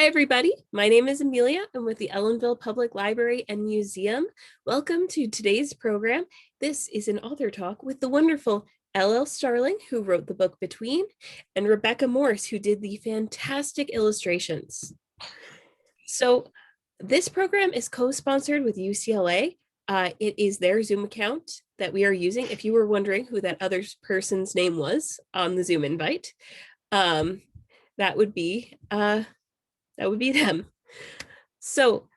Hi, everybody. My name is Amelia. I'm with the Ellenville Public Library and Museum. Welcome to today's program. This is an author talk with the wonderful L L Starling, who wrote the book Between, and Rebecca Morse, who did the fantastic illustrations. So this program is co-sponsored with UCLA. It is their Zoom account that we are using. If you were wondering who that other person's name was on the Zoom invite, that would be them. So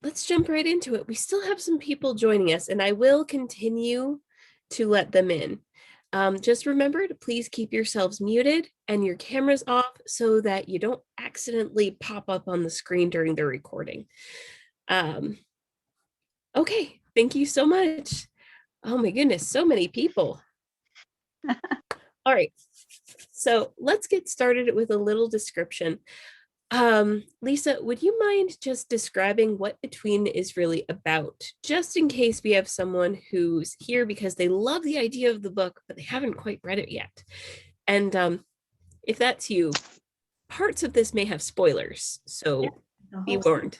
let's jump right into it. We still have some people joining us, and I will continue to let them in. Just remember to please keep yourselves muted and your cameras off so that you don't accidentally pop up on the screen during the recording. Okay, thank you so much. Oh my goodness, so many people. All right, so let's get started with a little description. Lisa, would you mind just describing what Between is really about, just in case we have someone who's here because they love the idea of the book, but they haven't quite read it yet? And if that's you, parts of this may have spoilers, so be warned.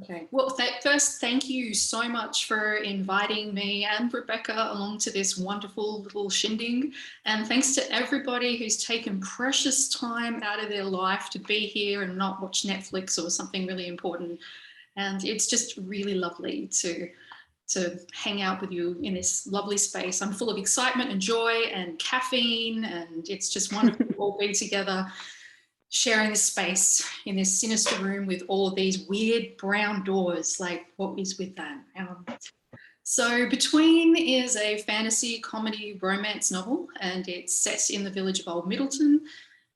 Okay, well, first, thank you so much for inviting me and Rebecca along to this wonderful little shindig. And thanks to everybody who's taken precious time out of their life to be here and not watch Netflix or something really important. And it's just really lovely to hang out with you in this lovely space. I'm full of excitement and joy and caffeine, and it's just wonderful to all be together, sharing this space in this sinister room with all of these weird brown doors. Like, what is with that? So Between is a fantasy comedy romance novel, and it's set in the village of Old Middleton.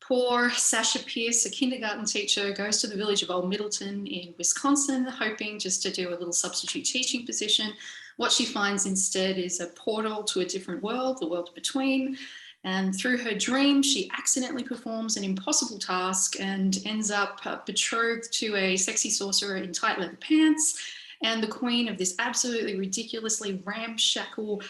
Poor Sasha Pierce, a kindergarten teacher, goes to the village of Old Middleton in Wisconsin, hoping just to do a little substitute teaching position. What she finds instead is a portal to a different world, the world between. And through her dream, she accidentally performs an impossible task and ends up betrothed to a sexy sorcerer in tight leather pants and the queen of this absolutely ridiculously ramshackle,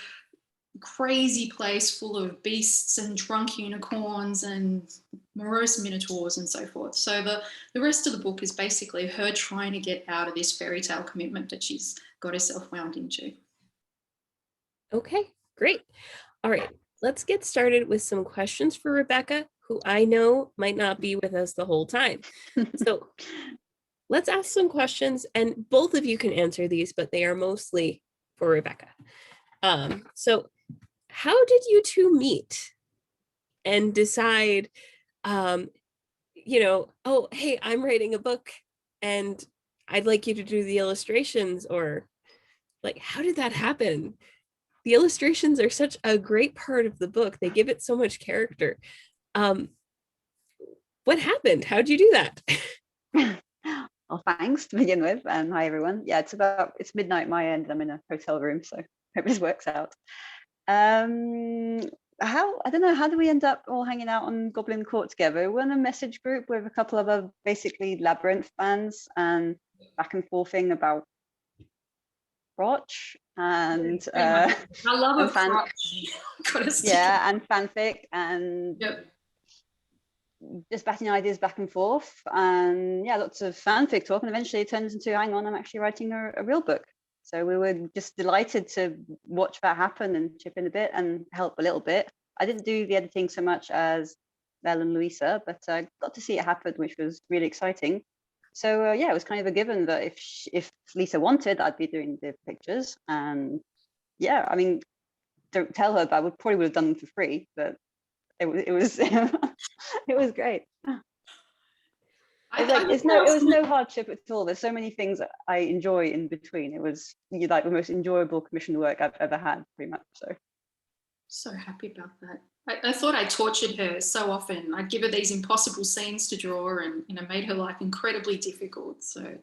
crazy place full of beasts and drunk unicorns and morose minotaurs and so forth. So the rest of the book is basically her trying to get out of this fairy tale commitment that she's got herself wound into. Okay, great. All right, let's get started with some questions for Rebecca, who I know might not be with us the whole time. So let's ask some questions, and both of you can answer these, but they are mostly for Rebecca. So how did you two meet and decide, oh, hey, I'm writing a book and I'd like you to do the illustrations? Or like, how did that happen? The illustrations are such a great part of the book. They give it so much character. What happened? How'd you do that? Well, thanks to begin with, and hi everyone. Yeah, it's midnight my end. I'm in a hotel room, so hope this works out. I don't know, how do we end up all hanging out on Goblin Court together? We're in a message group with a couple of other basically Labyrinth fans, and back and forthing about crotch and I love a crotch. Yeah, and fanfic, and yep. Just batting ideas back and forth, and yeah, lots of fanfic talk, and eventually it turns into, hang on, I'm actually writing a real book. So we were just delighted to watch that happen and chip in a bit and help a little bit. I didn't do the editing so much as Mel and Louisa, but I got to see it happen, which was really exciting. So yeah, it was kind of a given that if Lisa wanted, I'd be doing the pictures. And yeah, I mean, don't tell her, but I probably would have done them for free, but it was it was great. It was no hardship at all. There's so many things I enjoy in between. It was like the most enjoyable commissioned work I've ever had, pretty much. So happy about that. I thought I tortured her so often. I'd give her these impossible scenes to draw and made her life incredibly difficult. So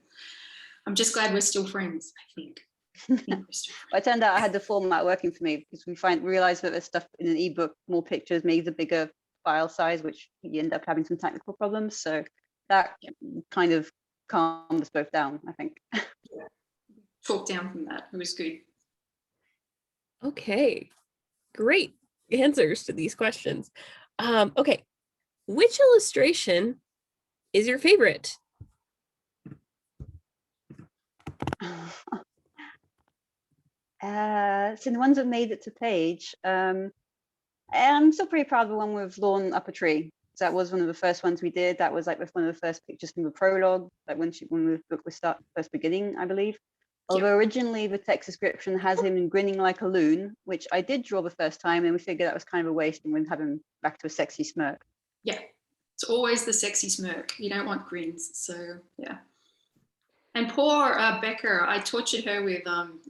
I'm just glad we're still friends, I think. It turned out I had the format working for me, because we realized that there's stuff in an ebook, more pictures makes a bigger file size, which you end up having some technical problems. So that kind of calmed us both down, I think. Yeah. Talk down from that. It was good. Okay, great answers to these questions. Okay, which illustration is your favorite? So the ones that made it to page, I'm still pretty proud of the one with Lawn Up a Tree. So that was one of the first ones we did. That was like one of the first pictures from the prologue, like when the book was first beginning, I believe. Although originally the text description has him grinning like a loon, which I did draw the first time, and we figured that was kind of a waste, and we'd have him back to a sexy smirk. Yeah, it's always the sexy smirk. You don't want grins, so yeah. And poor Becca, I tortured her with,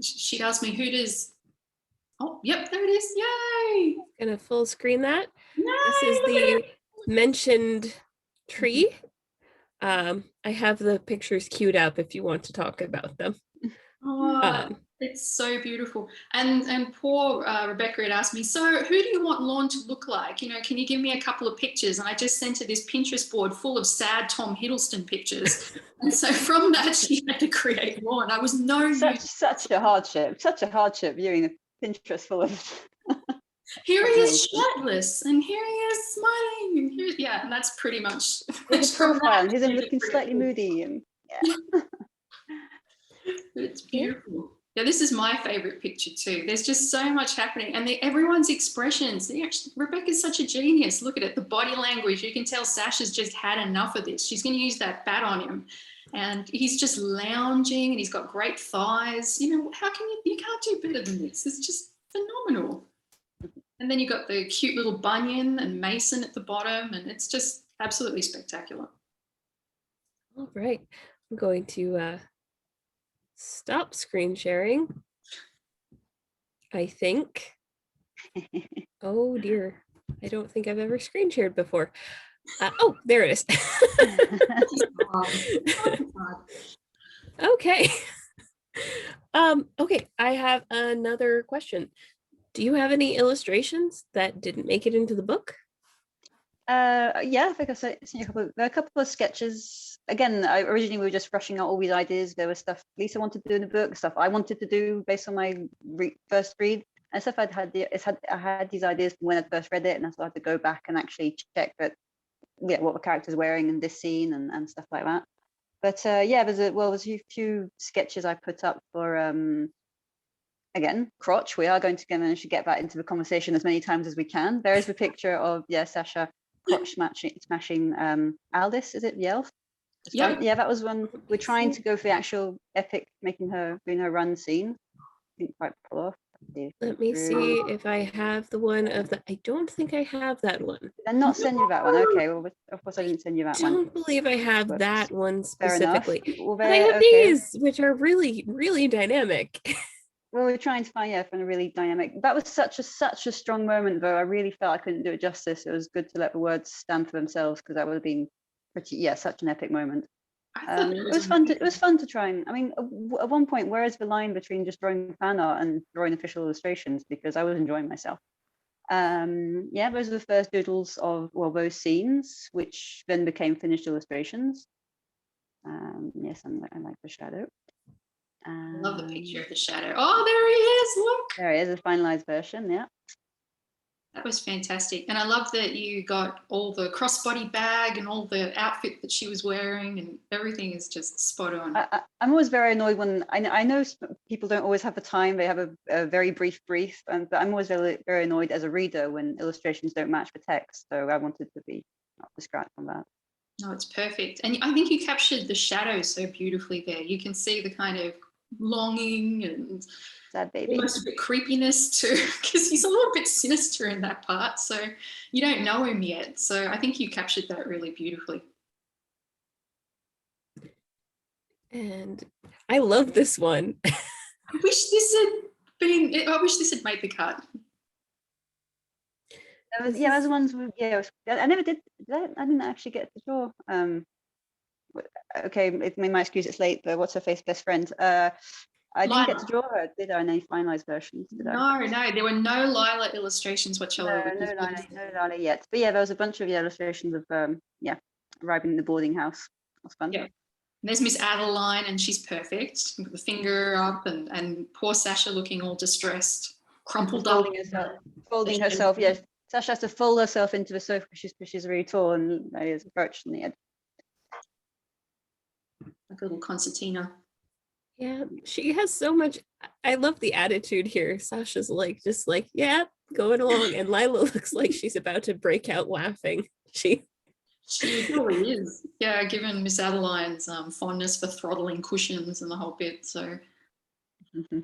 she'd ask me, who does, oh, yep, there it is, yay! Gonna full screen that. Yay! This is the mentioned tree. I have the pictures queued up if you want to talk about them. Oh, it's so beautiful. And poor Rebecca had asked me, so who do you want Lorne to look like? You know, can you give me a couple of pictures? And I just sent her this Pinterest board full of sad Tom Hiddleston pictures. And so from that, she had to create Lorne. I was such a hardship viewing a Pinterest full of. Here he is shirtless, and here he is smiling, and here, yeah, and that's pretty much. His profile, he's looking slightly moody, and yeah. It's beautiful. Yeah, this is my favorite picture too. There's just so much happening, and everyone's expressions. Rebecca's such a genius. Look at it, the body language. You can tell Sasha's just had enough of this. She's going to use that bat on him, and he's just lounging, and he's got great thighs. You know, how can you can't do better than this. It's just phenomenal. And then you got the cute little Bunyan and Mason at the bottom, and it's just absolutely spectacular. All right, I'm going to stop screen sharing, I think. Oh dear, I don't think I've ever screen shared before. Oh, there it is. Okay. Okay, I have another question. Do you have any illustrations that didn't make it into the book? Yeah, I think I sent you a couple of sketches. Again, originally we were just rushing out all these ideas. There was stuff Lisa wanted to do in the book, stuff I wanted to do based on my first read, and stuff I had these ideas when I first read it, and I still had to go back and actually check that, yeah, what the character's wearing in this scene and stuff like that. But yeah, there's a few sketches I put up for again, crotch. We are going to manage to get that into the conversation as many times as we can. There is the picture of Sasha crotch smashing Aldous, is it the elf? Yeah, that was one. We're trying to go for the actual epic, doing her run scene. Didn't quite pull off. Let me see if I have the one of the. I don't think I have that one. Did I not send you that one? Okay, well, of course I didn't send you that one. I don't believe I have that one specifically. Well, but I have these, which are really, really dynamic. Well, we're trying to find a really dynamic. That was such a strong moment, though. I really felt I couldn't do it justice. It was good to let the words stand for themselves, because that would have been such an epic moment. It was fun to try and, I mean, at one point, where is the line between just drawing fan art and drawing official illustrations? Because I was enjoying myself. Yeah, those are the first doodles of those scenes, which then became finished illustrations. Yes, I like the shadow. I love the picture of the shadow. Oh, there he is, look. There he is, a finalized version, yeah. That was fantastic. And I love that you got all the crossbody bag and all the outfit that she was wearing, and everything is just spot on. I'm always very annoyed when, I know people don't always have the time, they have a very brief, but I'm always very, very annoyed as a reader when illustrations don't match the text. So I wanted to be not distracted from that. No, it's perfect. And I think you captured the shadows so beautifully there. You can see the kind of longing and sad baby, almost a bit creepiness too, because he's a little bit sinister in that part, so you don't know him yet. So I think you captured that really beautifully. And I love this one. I wish this had made the cut. Those ones. I never did. I didn't actually get to draw. Okay, my excuse, it's late, but what's her face best friend? I didn't get to draw her, did I, in any finalized versions? No, there were no Lila illustrations whatsoever. No Lila yet. But yeah, there was a bunch of illustrations of arriving in the boarding house. That was fun. Yeah. There's Miss Adeline, and she's perfect, with the finger up, and poor Sasha looking all distressed, crumpled up. Folding herself, yes. Sasha has to fold herself into the sofa because she's really tall, and there's a brooch in the head. like a little concertina. Yeah, she has so much. I love the attitude here. Sasha's like, just like, yeah, going along. And Lila looks like she's about to break out laughing. She really is. Yeah, given Miss Adeline's fondness for throttling cushions and the whole bit. So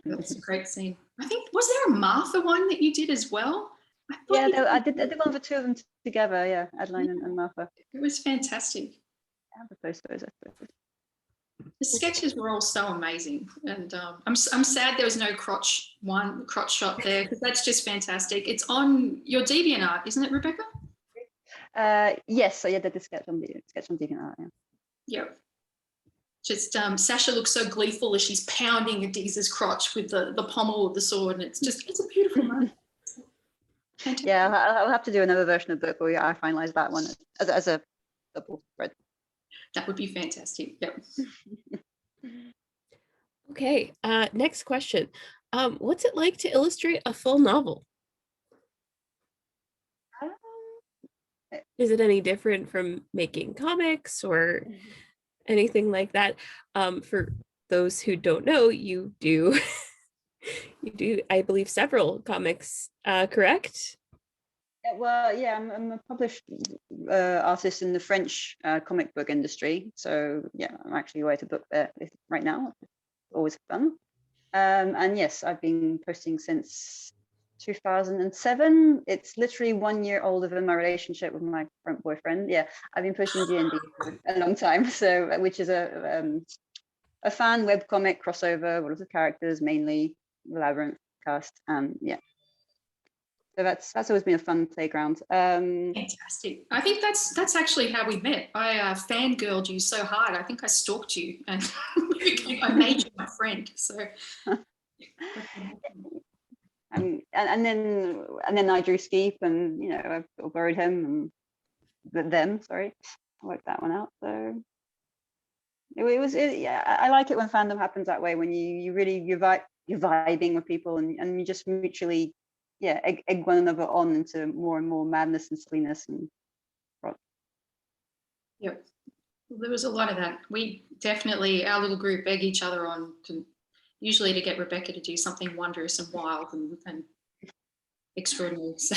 that's a great scene. I think, was there a Martha one that you did as well? Yeah, I did one of the two of them together. Yeah, Adeline and Martha. It was fantastic. I have the posters, I suppose. The sketches were all so amazing, and I'm sad there was no crotch shot there, because that's just fantastic. It's on your DeviantArt, isn't it, Rebecca? Yes, so yeah, did the sketch on DeviantArt. Yeah. Yep. Just Sasha looks so gleeful as she's pounding Adiz's crotch with the pommel of the sword, and it's a beautiful moment. Yeah, I'll have to do another version of the book where I finalize that one as a double spread. That would be fantastic. Yep. Okay, next question. What's it like to illustrate a full novel? Is it any different from making comics or anything like that? For those who don't know, you do, I believe, several comics, correct? Yeah, well, yeah, I'm a published artist in the French comic book industry. So yeah, I'm actually writing a book there right now. Always fun. And yes, I've been posting since 2007. It's literally 1 year older than my relationship with my current boyfriend. Yeah, I've been posting D&D for a long time. So, which is a fan webcomic crossover, with the characters, mainly Labyrinth cast, and yeah. So that's always been a fun playground. Fantastic. I think that's actually how we met. I fangirled you so hard. I think I stalked you, and I made you my friend. So. and then I drew Skeep, and you know, I sort of borrowed him and them. Sorry, I worked that one out. So yeah, I like it when fandom happens that way, when you're vibing with people, and you just mutually, yeah, egg one another on into more and more madness and silliness and. Yep, there was a lot of that. We definitely, our little group, egg each other on usually to get Rebecca to do something wondrous and wild and extraordinary. So.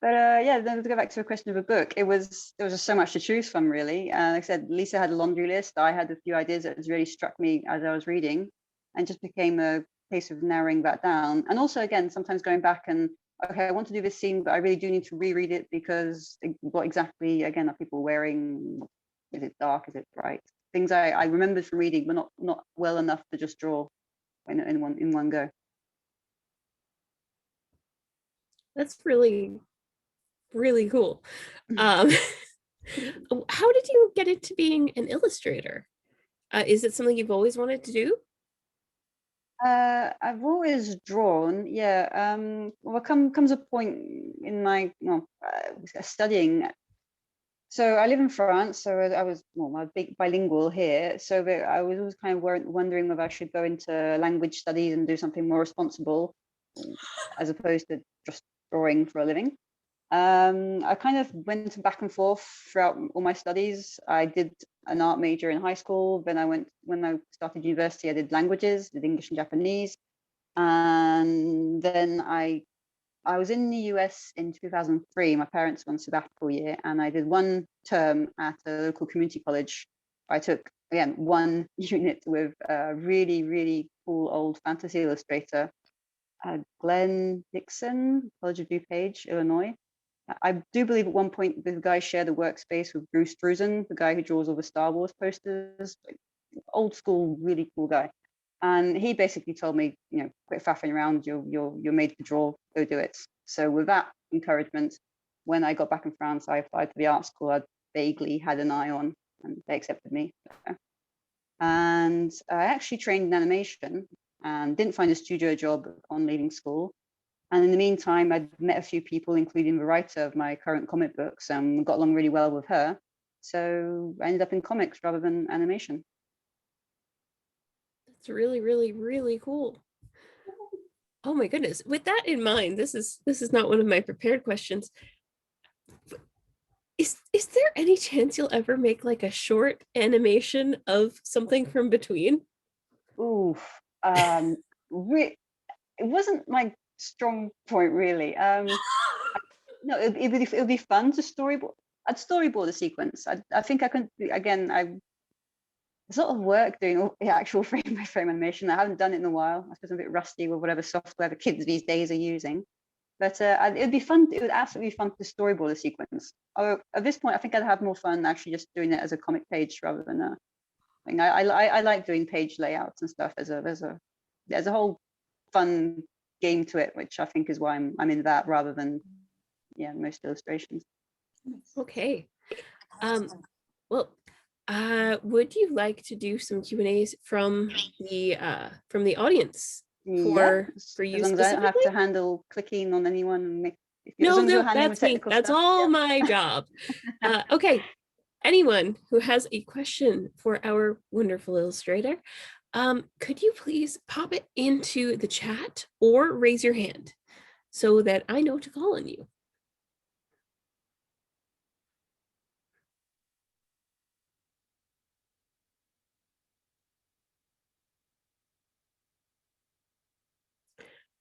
But yeah, then to go back to a question of a book, there was just so much to choose from, really. Like I said, Lisa had a laundry list. I had a few ideas that really struck me as I was reading, and just became a case of narrowing that down. And also, again, sometimes going back and, okay, I want to do this scene, but I really do need to reread it, because what exactly, again, are people wearing? Is it dark? Is it bright? Things I remembered from reading, but not well enough to just draw in one go. That's really, really cool. How did you get into being an illustrator? Is it something you've always wanted to do? I've always drawn, yeah. Well, comes a point in my studying. So I live in France, so I was I'm big bilingual here. So I was always kind of wondering whether I should go into language studies and do something more responsible, as opposed to just drawing for a living. I kind of went back and forth throughout all my studies. I did an art major in high school. Then when I started university, I did languages, did English and Japanese. And then I was in the US in 2003. My parents were on sabbatical year, and I did one term at a local community college. I took, again, one unit with a really, really cool old fantasy illustrator, Glenn Dixon, College of DuPage, Illinois. I do believe at one point the guy shared a workspace with Bruce Drusen, the guy who draws all the Star Wars posters, like, old school, really cool guy. And he basically told me, you know, quit faffing around. You're made to draw. Go do it. So with that encouragement, when I got back in France, I applied for the art school I vaguely had an eye on, and they accepted me. And I actually trained in animation and didn't find a studio job on leaving school. And in the meantime, I'd met a few people, including the writer of my current comic books, and got along really well with her. So I ended up in comics rather than animation. That's really, really, really cool. Oh my goodness. With that in mind, this is not one of my prepared questions. Is Is there any chance you'll ever make like a short animation of something from between? Oof. It wasn't my strong point really. No, it'd be fun to storyboard. I'd storyboard a sequence. I think I couldn't. Again, there's a lot of work doing all the actual frame by frame animation. I haven't done it in a while. I suppose I'm a bit rusty with whatever software the kids these days are using. But it'd be fun. It would absolutely be fun to storyboard a sequence. Although at this point, I think I'd have more fun actually just doing it as a comic page rather than a thing. I like doing page layouts and stuff as there's a whole fun game to it, which I think is why I'm in that rather than most illustrations. Okay. Well, would you like to do some Q&As from the audience Yeah, for you as long as I don't have specifically? to handle clicking on anyone and as No, long as you're handling the that's me. technical That's stuff. all Yeah. my job. Okay. Anyone who has a question for our wonderful illustrator, could you please pop it into the chat or raise your hand so that I know to call on you?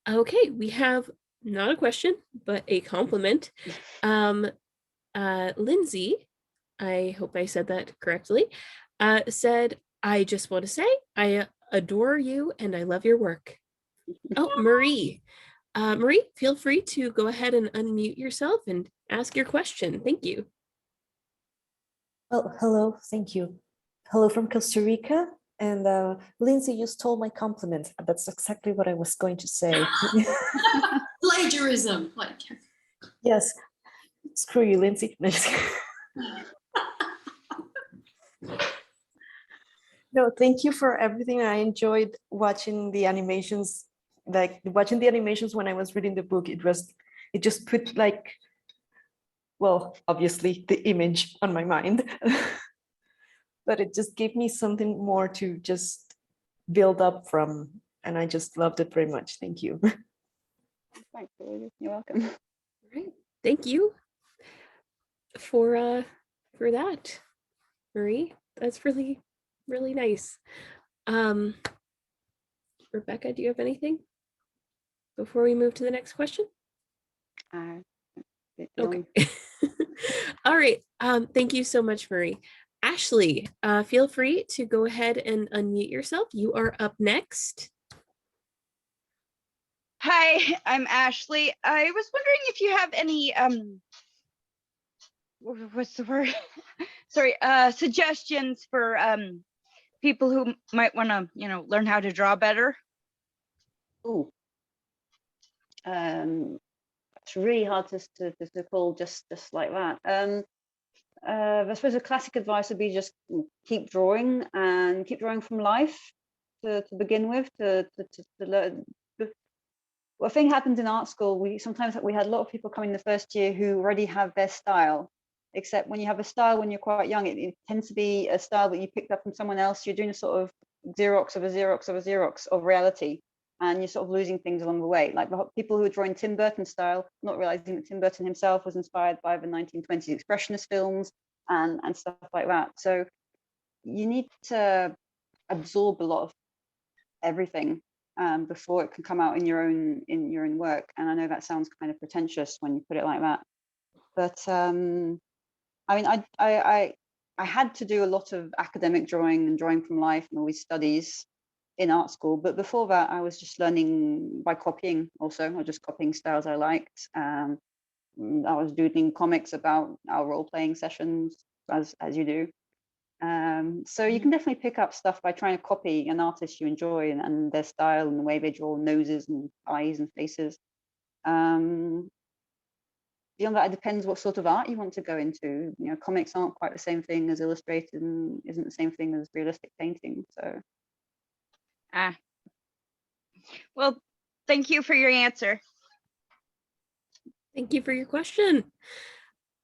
Okay, we have not a question, but a compliment. Lindsay, I hope I said that correctly, said, I just want to say I adore you and I love your work. Oh, Marie. Marie, feel free to go ahead and unmute yourself and ask your question. Thank you. Well, hello, thank you. Hello from Costa Rica. And Lindsay, you stole my compliment. That's exactly what I was going to say. Plagiarism. Like, Yes, screw you, Lindsay. No, thank you for everything. I enjoyed watching the animations, like watching the animations when I was reading the book. It just put like, well, obviously the image on my mind. But it just gave me something more to just build up from, and I just loved it very much. Thank you. Thanks, you're welcome. Right. Thank you for that, Marie. That's really, really nice. Rebecca, do you have anything before we move to the next question? Okay. All right. Thank you so much, Marie. Ashley, feel free to go ahead and unmute yourself. You are up next. Hi, I'm Ashley. I was wondering if you have any what's the word? Sorry, suggestions for people who might want to, learn how to draw better. Ooh. It's really hard to call just like that. I suppose the classic advice would be just keep drawing and keep drawing from life to begin with to learn. Well, thing happened in art school. We had a lot of people coming the first year who already have their style. Except when you have a style when you're quite young, it tends to be a style that you picked up from someone else. You're doing a sort of Xerox of a Xerox of a Xerox of reality, and you're sort of losing things along the way. Like the people who are drawing Tim Burton style, not realizing that Tim Burton himself was inspired by the 1920s expressionist films and stuff like that. So you need to absorb a lot of everything before it can come out in your own work. And I know that sounds kind of pretentious when you put it like that, but I mean, I had to do a lot of academic drawing and drawing from life and all these studies in art school. But before that, I was just learning by copying also, or just copying styles I liked. I was doing comics about our role-playing sessions, as you do. So you can definitely pick up stuff by trying to copy an artist you enjoy and their style and the way they draw noses and eyes and faces. Beyond that, it depends what sort of art you want to go into. Comics aren't quite the same thing as illustrated and isn't the same thing as realistic painting. So Well, thank you for your answer. Thank you for your question.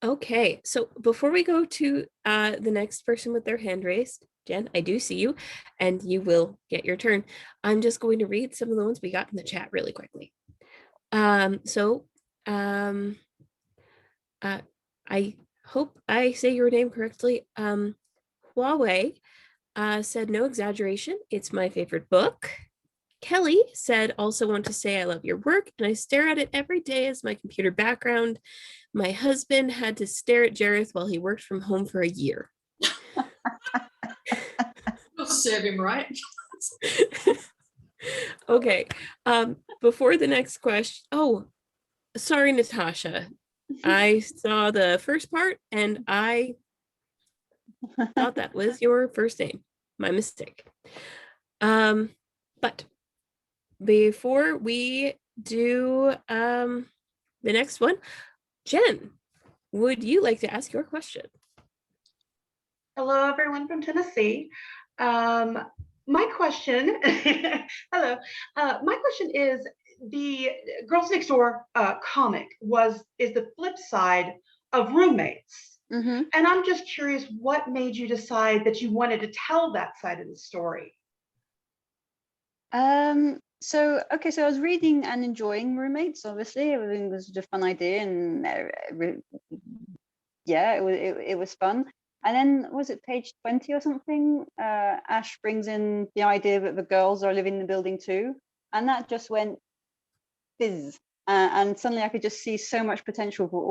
Okay, so before we go to the next person with their hand raised, Jen, I do see you, and you will get your turn. I'm just going to read some of the ones we got in the chat really quickly. I hope I say your name correctly. Huawei said, no exaggeration, it's my favorite book. Kelly said, also want to say I love your work and I stare at it every day as my computer background. My husband had to stare at Jareth while he worked from home for a year. We'll serve him right. Okay. Before the next question, oh, sorry, Natasha. I saw the first part and I thought that was your first name. My mistake. But before we do the next one, Jen, would you like to ask your question? Hello, everyone from Tennessee. My question, hello. My question is, the Girls Next Door comic is the flip side of Roommates. Mhm. And I'm just curious, what made you decide that you wanted to tell that side of the story? So I was reading and enjoying Roommates. Obviously, everything was just a fun idea, and yeah, it was fun. And then was it page 20 or something? Ash brings in the idea that the girls are living in the building too, and that just went fizz. And suddenly I could just see so much potential for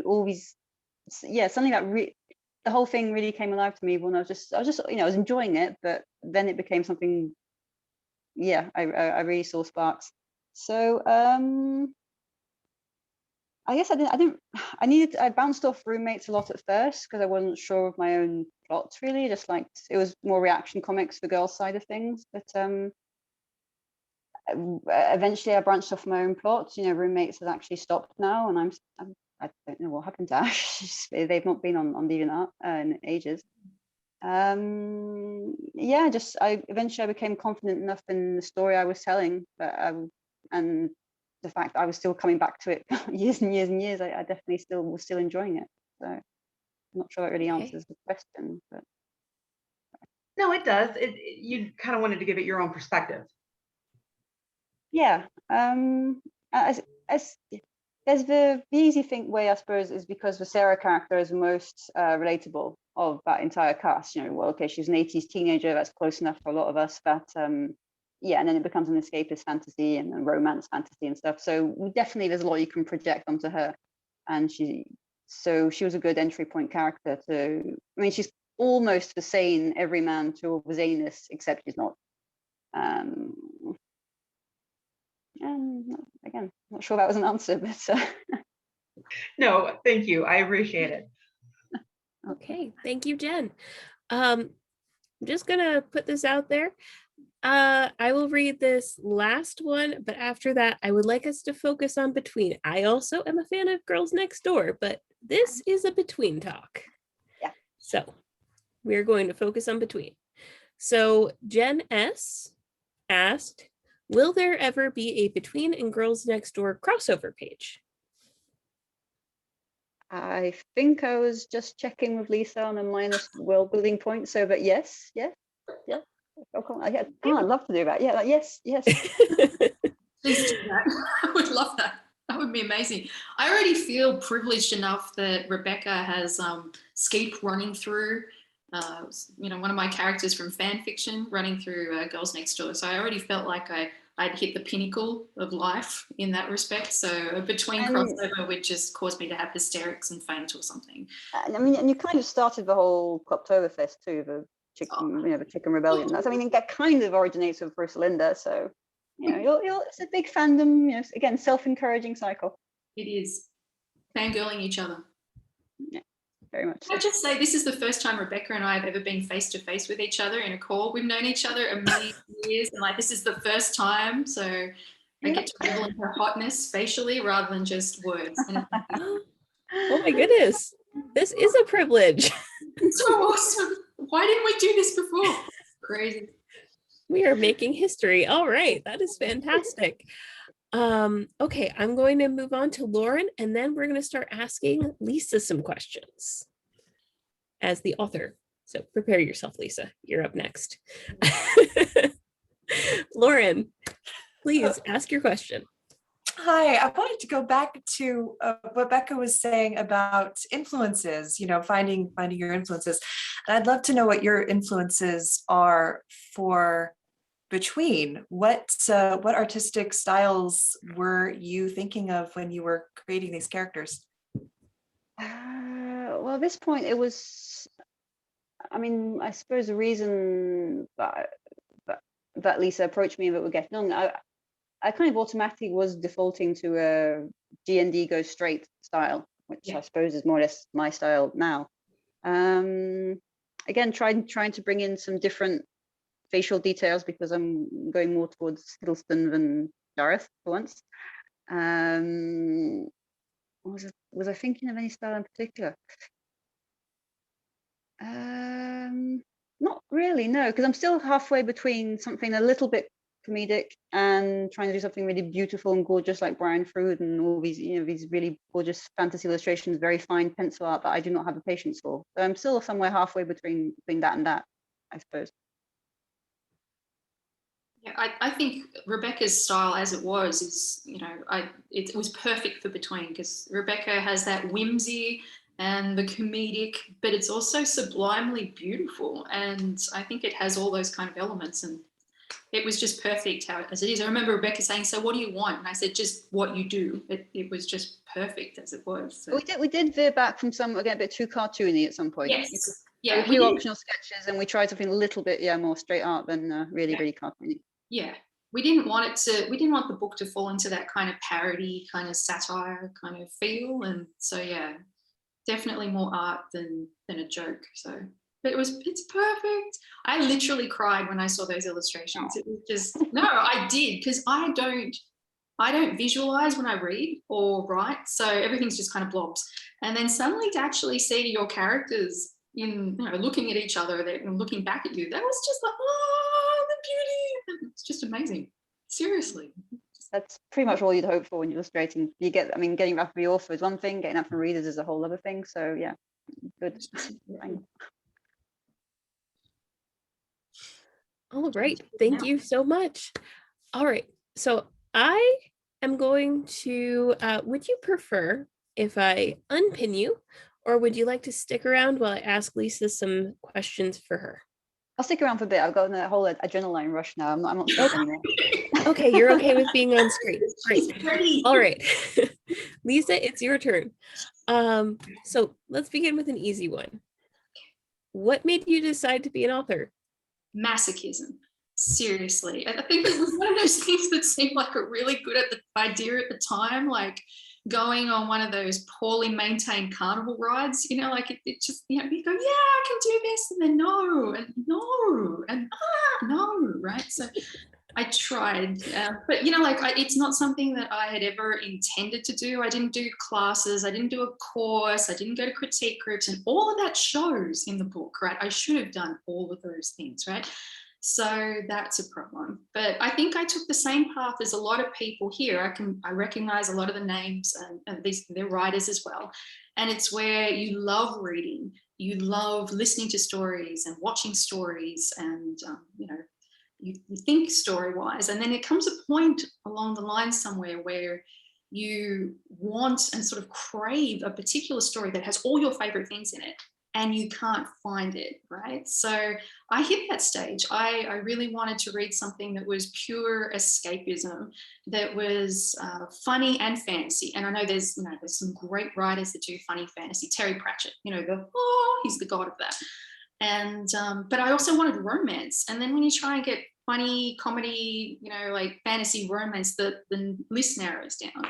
all these. Yeah, something that the whole thing really came alive to me when I was just I was enjoying it, but then it became something. Yeah, I really saw sparks. So I guess I bounced off Roommates a lot at first because I wasn't sure of my own plots really. Just like it was more reaction comics, the girls' side of things. But eventually I branched off my own plots. Roommates has actually stopped now, and I don't know what happened to Ash. They've not been on DeviantArt in ages. Yeah, eventually I became confident enough in the story I was telling, and the fact that I was still coming back to it years and years and years, I definitely was still enjoying it. So I'm not sure that really answers the question, but No, it does. You kind of wanted to give it your own perspective. yeah. As there's the easy way, I suppose, is because the Sarah character is the most relatable of that entire cast. Well, okay, she's an 80s teenager, that's close enough for a lot of us, but yeah, and then it becomes an escapist fantasy and a romance fantasy and stuff. So definitely there's a lot you can project onto her. And she was a good entry point character she's almost the sane everyman to all the zaniness, except she's not. And again, not sure that was an answer, but No, thank you. I appreciate it. Okay, thank you, Jen. I'm just gonna put this out there. I will read this last one, but after that, I would like us to focus on between. I also am a fan of Girls Next Door, but this is a between talk. Yeah. So we're going to focus on between. So Jen S. asked, will there ever be a Between and Girls Next Door crossover page? I think I was just checking with Lisa on a minus world building point. So, but yes. I'd love to do that. Yeah, yes. Please do that. I would love that. That would be amazing. I already feel privileged enough that Rebecca has Skeep running through, one of my characters from fan fiction running through Girls Next Door. So I already felt like I'd hit the pinnacle of life in that respect. So a between crossover would just cause me to have hysterics and faint or something. And you kind of started the whole Croptoberfest too, the chicken rebellion. That kind of originates with Bruce Linda. So it's a big fandom. Again, self-encouraging cycle. It is fangirling each other. Yeah, very much. Can I just say, this is the first time Rebecca and I have ever been face to face with each other in a call. We've known each other a million years, and this is the first time. So I get to revel in her hotness facially rather than just words. Oh my goodness, this is a privilege. It's so awesome. Why didn't we do this before? Crazy. We are making history. All right, that is fantastic. Okay, I'm going to move on to Lauren, and then we're going to start asking Lisa some questions as the author. So prepare yourself, Lisa. You're up next. Lauren, please ask your question. Hi, I wanted to go back to what Becca was saying about influences, finding your influences. And I'd love to know what your influences are for Between. What artistic styles were you thinking of when you were creating these characters? Well, at this point, it was, I mean, I suppose the reason that Lisa approached me and that we're getting on, I kind of automatically was defaulting to a D&D go straight style, which I suppose is more or less my style now. Again, trying to bring in some different facial details because I'm going more towards Hiddleston than Gareth for once. Was I thinking of any style in particular? Not really, no, because I'm still halfway between something a little bit comedic and trying to do something really beautiful and gorgeous like Brian Froud and all these, these really gorgeous fantasy illustrations, very fine pencil art that I do not have the patience for. So I'm still somewhere halfway between that and that, I suppose. Yeah, I think Rebecca's style as it was is, it was perfect for Between, because Rebecca has that whimsy and the comedic, but it's also sublimely beautiful. And I think it has all those kind of elements, and it was just perfect as it is. I remember Rebecca saying, "So what do you want?" And I said, "Just what you do." It was just perfect as it was. So. We did veer back from getting a bit too cartoony at some point. Yes. Yeah, a few optional sketches, and we tried something a little bit more straight art than really cartoony. Yeah, we didn't want the book to fall into that kind of parody, kind of satire kind of feel. And so, yeah, definitely more art than a joke. So, but it's perfect. I literally cried when I saw those illustrations. It was just, no, I did, because I don't visualize when I read or write. So everything's just kind of blobs. And then suddenly to actually see your characters in, looking at each other and looking back at you, that was just like, oh, the beauty. It's just amazing. Seriously. That's pretty much all you'd hope for when you're illustrating. Getting that from the author is one thing, getting that from readers is a whole other thing. So yeah, good. All right, thank you so much. All right, so I am going to, would you prefer if I unpin you, or would you like to stick around while I ask Lisa some questions for her? I'll stick around for a bit. I've got a whole adrenaline rush now. I'm not stuck anymore. Okay, you're okay with being on screen. Great. All right. Lisa, it's your turn. So let's begin with an easy one. What made you decide to be an author? Masochism. Seriously. I think it was one of those things that seemed like a really good idea at the time, like going on one of those poorly maintained carnival rides, like it just, you go, yeah, I can do this, and then no, and no, and no, right? So I tried, but it's not something that I had ever intended to do. I didn't do classes, I didn't do a course, I didn't go to critique groups, and all of that shows in the book, right? I should have done all of those things, right? So that's a problem. But I think I took the same path as a lot of people here. I recognize a lot of the names, and they're writers as well. And it's where you love reading, you love listening to stories and watching stories, and you think story-wise, and then it comes a point along the line somewhere where you want and sort of crave a particular story that has all your favorite things in it, and you can't find it, right? So I hit that stage. I really wanted to read something that was pure escapism, that was funny and fantasy. And I know there's some great writers that do funny fantasy. Terry Pratchett, he's the god of that. And but I also wanted romance. And then when you try and get funny comedy, like fantasy romance, the list narrows down.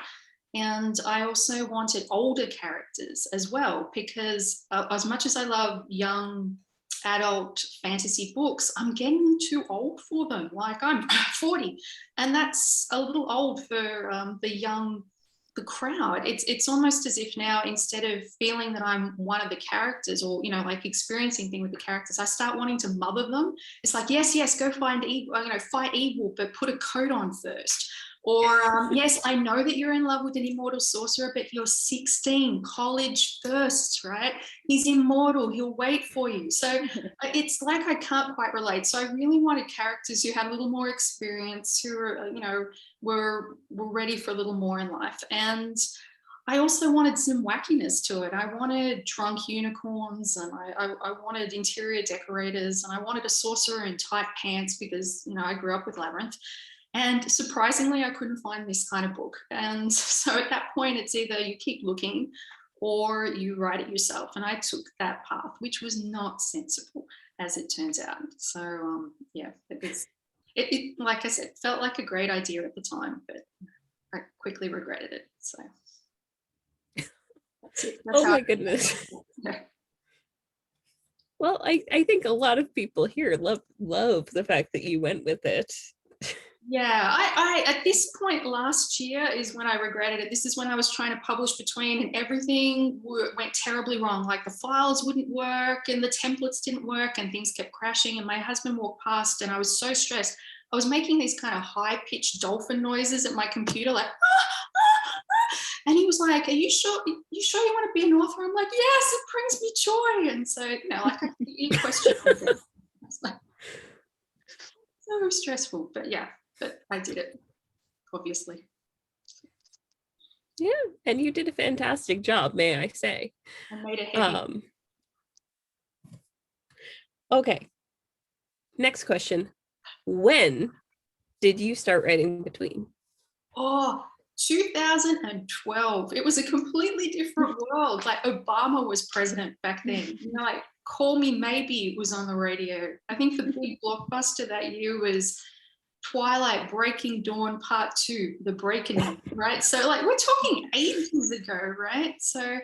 And I also wanted older characters as well, because as much as I love young adult fantasy books, I'm getting too old for them. Like, I'm 40, and that's a little old for the crowd. It's almost as if now, instead of feeling that I'm one of the characters, or like experiencing things with the characters, I start wanting to mother them. It's like, yes, go find evil, fight evil, but put a coat on first. Or, yes, I know that you're in love with an immortal sorcerer, but you're 16, college first, right? He's immortal, he'll wait for you. So it's like I can't quite relate. So I really wanted characters who had a little more experience, who were, you know, were ready for a little more in life. And I also wanted some wackiness to it. I wanted drunk unicorns, and I wanted interior decorators, and I wanted a sorcerer in tight pants because, you know, I grew up with Labyrinth. And surprisingly, I couldn't find this kind of book. And so at that point, it's either you keep looking or you write it yourself. And I took that path, which was not sensible, as it turns out. So yeah, it like I said, felt like a great idea at the time, but I quickly regretted it. So that's it. That's Oh how my goodness. yeah. Well, I think a lot of people here love the fact that you went with it. Yeah, I at this point last year is when I regretted it. This is when I was trying to publish between, and everything went terribly wrong. Like the files wouldn't work and the templates didn't work and things kept crashing. And my husband walked past and I was so stressed. I was making these kind of high-pitched dolphin noises at my computer, like, and he was like, "Are you sure? You sure you want to be an author?" I'm like, "Yes, it brings me joy." And so, you know, like you question everything. It's like so stressful, but yeah. But I did it, obviously. Yeah, and you did a fantastic job, may I say. I made a heavy. Okay. Next question. When did you start writing between? Oh, 2012. It was a completely different world. Like Obama was president back then. You know, like Call Me Maybe was on the radio. I think the big blockbuster that year was Twilight Breaking Dawn Part 2, The Breaking, right? So like we're talking ages ago, right? So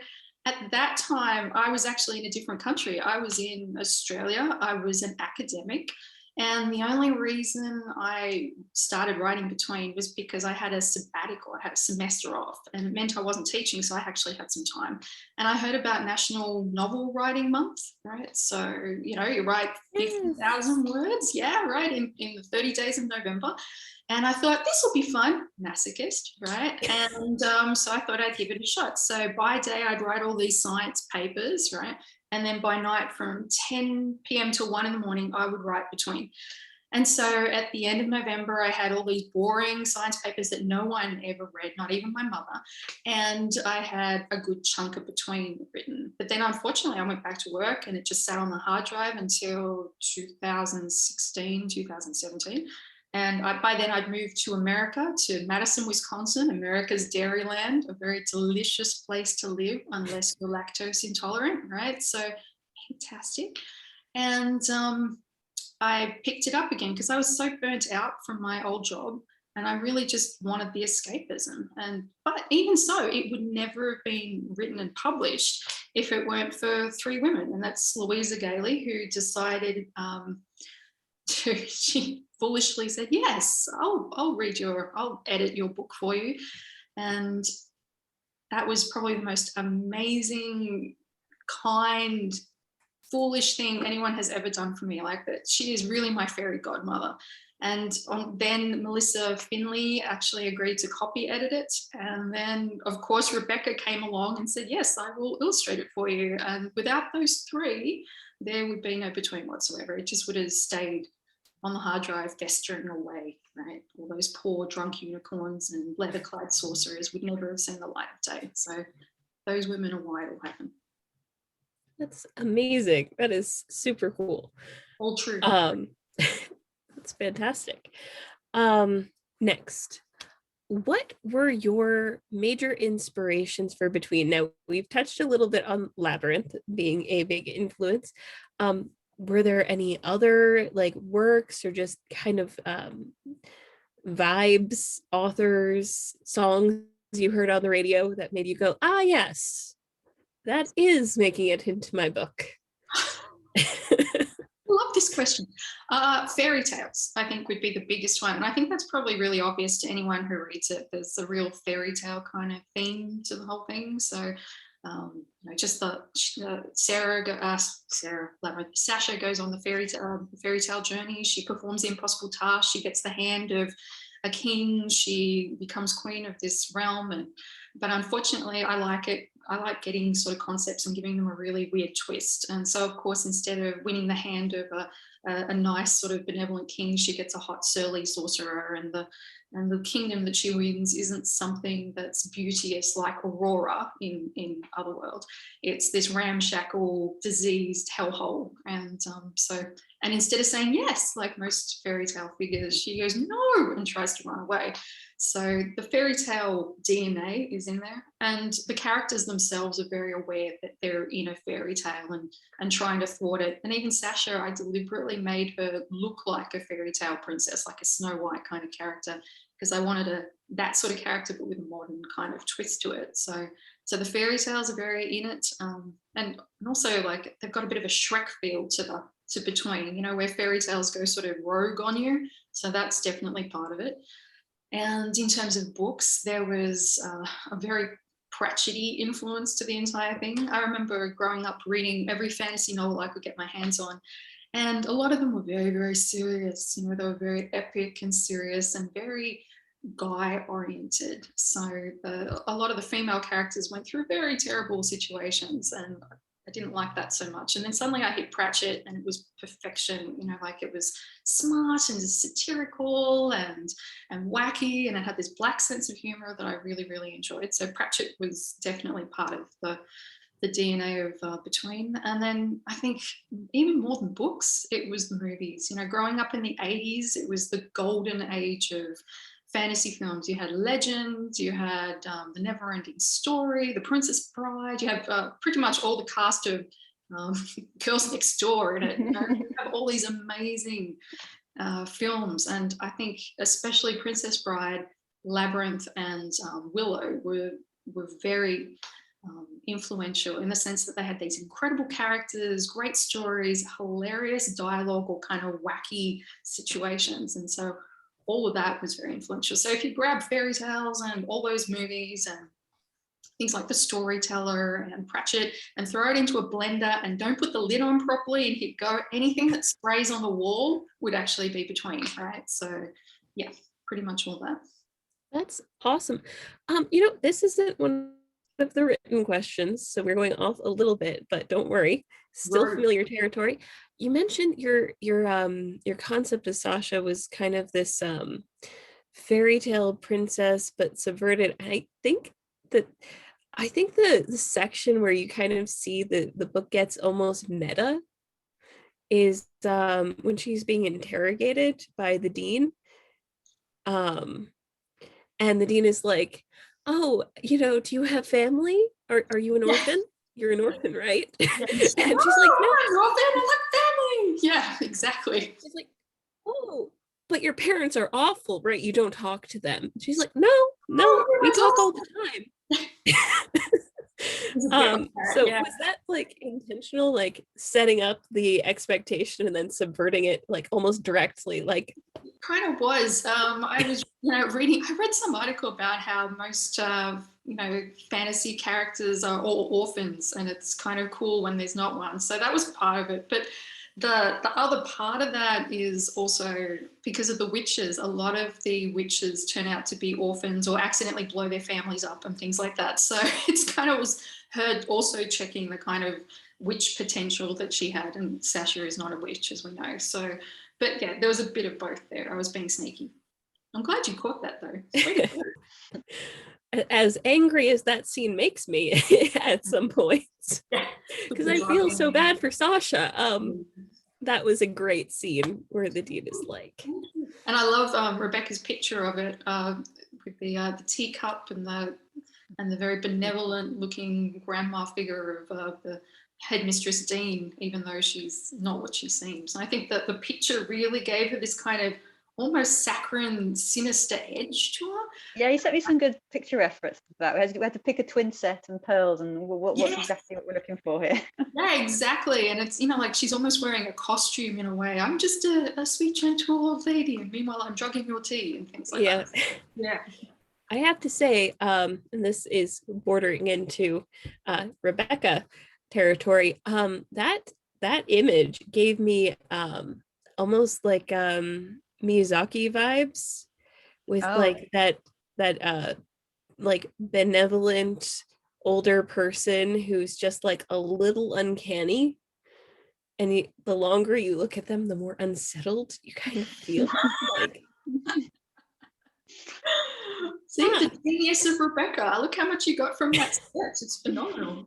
at that time, I was actually in a different country. I was in Australia. I was an academic. And the only reason I started writing between was because I had a sabbatical, I had a semester off, and it meant I wasn't teaching, so I actually had some time. And I heard about National Novel Writing Month, right? So, you know, you write 50,000 words, yeah, right, in the 30 days of November. And I thought, this will be fun, masochist, right? And so I thought I'd give it a shot. So by day, I'd write all these science papers, right? And then by night from 10 p.m. till 1 in the morning, I would write between. And so at the end of November, I had all these boring science papers that no one ever read, not even my mother. And I had a good chunk of between written. But then unfortunately, I went back to work and it just sat on the hard drive until 2016, 2017. And by then I'd moved to America, to Madison, Wisconsin, America's dairyland, a very delicious place to live unless you're lactose intolerant, right? So fantastic. And I picked it up again because I was so burnt out from my old job and I really just wanted the escapism. But even so, it would never have been written and published if it weren't for three women. And that's Louisa Gailey, who decided she foolishly said, yes, I'll edit your book for you. And that was probably the most amazing, kind, foolish thing anyone has ever done for me. Like that, she is really my fairy godmother. And then Melissa Finley actually agreed to copy edit it. And then, of course, Rebecca came along and said, yes, I will illustrate it for you. And without those three, there would be no between whatsoever. It just would have stayed on the hard drive festering away, right? All those poor drunk unicorns and leather-clad sorcerers would never have seen the light of day. So those women are why it all happened. That's amazing. That is super cool. All true. That's fantastic. Next, what were your major inspirations for Between? Now, we've touched a little bit on Labyrinth being a big influence. Were there any other like works or just kind of vibes, authors, songs you heard on the radio that made you go, ah, yes, that is making it into my book? Love this question. Fairy tales, I think, would be the biggest one. And I think that's probably really obvious to anyone who reads it. There's a real fairy tale kind of theme to the whole thing. So just Sasha goes on the fairy tale journey. She performs the impossible task. She gets the hand of a king. She becomes queen of this realm, but unfortunately, I like it. I like getting sort of concepts and giving them a really weird twist. And so, of course, instead of winning the hand of a nice sort of benevolent king, she gets a hot surly sorcerer, and the kingdom that she wins isn't something that's beauteous like Aurora in Otherworld. It's this ramshackle, diseased hellhole. And instead of saying yes, like most fairy tale figures, she goes no and tries to run away. So the fairy tale DNA is in there, and the characters themselves are very aware that they're in a fairy tale and trying to thwart it. And even Sasha, I deliberately made her look like a fairy tale princess, like a Snow White kind of character, because I wanted that sort of character, but with a modern kind of twist to it. So the fairy tales are very in it, and also like they've got a bit of a Shrek feel to Between, you know, where fairy tales go sort of rogue on you. So that's definitely part of it. And in terms of books, there was a very Pratchett-y influence to the entire thing. I remember growing up reading every fantasy novel I could get my hands on, and a lot of them were very, very serious. You know, they were very epic and serious and very guy-oriented. So a lot of the female characters went through very terrible situations, and I didn't like that so much. And then suddenly I hit Pratchett and it was perfection, you know, like it was smart and satirical and wacky, and it had this black sense of humor that I really, really enjoyed. So Pratchett was definitely part of the DNA of Between. And then I think even more than books, it was the movies. You know, growing up in the 80s, it was the golden age of fantasy films. You had Legend, you had The Never-Ending Story, The Princess Bride. You have pretty much all the cast of Girls Next Door in it. You know, you have all these amazing films, and I think especially Princess Bride, Labyrinth, and Willow were very influential in the sense that they had these incredible characters, great stories, hilarious dialogue, or kind of wacky situations, and so all of that was very influential. So if you grab fairy tales and all those movies and things like The Storyteller and Pratchett and throw it into a blender and don't put the lid on properly and hit go, anything that sprays on the wall would actually be Between, right? So yeah, pretty much all that. That's awesome. You know, this isn't one of the written questions, so we're going off a little bit, but don't worry, still Right. familiar territory. You mentioned your concept of Sasha was kind of this fairy tale princess, but subverted. I think the section where you kind of see the book gets almost meta is when she's being interrogated by the dean. And the dean is like, oh, you know, do you have family? Are you an orphan? You're an orphan, right? And she's like, no, I'm an orphan, I like family. Yeah, exactly. she's like, oh, but your parents are awful, right? You don't talk to them. She's like, no, we talk all the time. So Yeah. was that like intentional, like setting up the expectation and then subverting it like almost directly? Like, Kind of was. I was, I read some article about how most, fantasy characters are all orphans, and it's kind of cool when there's not one. So that was part of it. But the other part of that is also because of the witches. A lot of the witches turn out to be orphans or accidentally blow their families up and things like that. So it's kind of was her also checking the kind of witch potential that she had. And Sasha is not a witch, as we know. So, but yeah, there was a bit of both there. I was being sneaky. I'm glad you caught that though. as angry as that scene makes me at some points, Yeah. because I feel so bad for Sasha. That was a great scene where the dean is like, and I love Rebecca's picture of it with the teacup and the very benevolent looking grandma figure of the headmistress Dean, even though she's not what she seems. And I think that the picture really gave her this kind of almost saccharine, sinister edge to her. Yeah, you sent me some good picture reference to that. We had to pick a twin set and pearls, and what's exactly what we're looking for here. Yeah, exactly. And it's, like she's almost wearing a costume in a way. I'm just a sweet, gentle old lady, and meanwhile I'm drugging your tea and things like that. Yeah. I have to say, and this is bordering into Rebecca territory, that image gave me almost like Miyazaki vibes, with Oh. like that like benevolent older person who's just like a little uncanny, and the longer you look at them, the more unsettled you kind of feel. Like, See, the genius of Rebecca. Look how much you got from that sketch. It's phenomenal.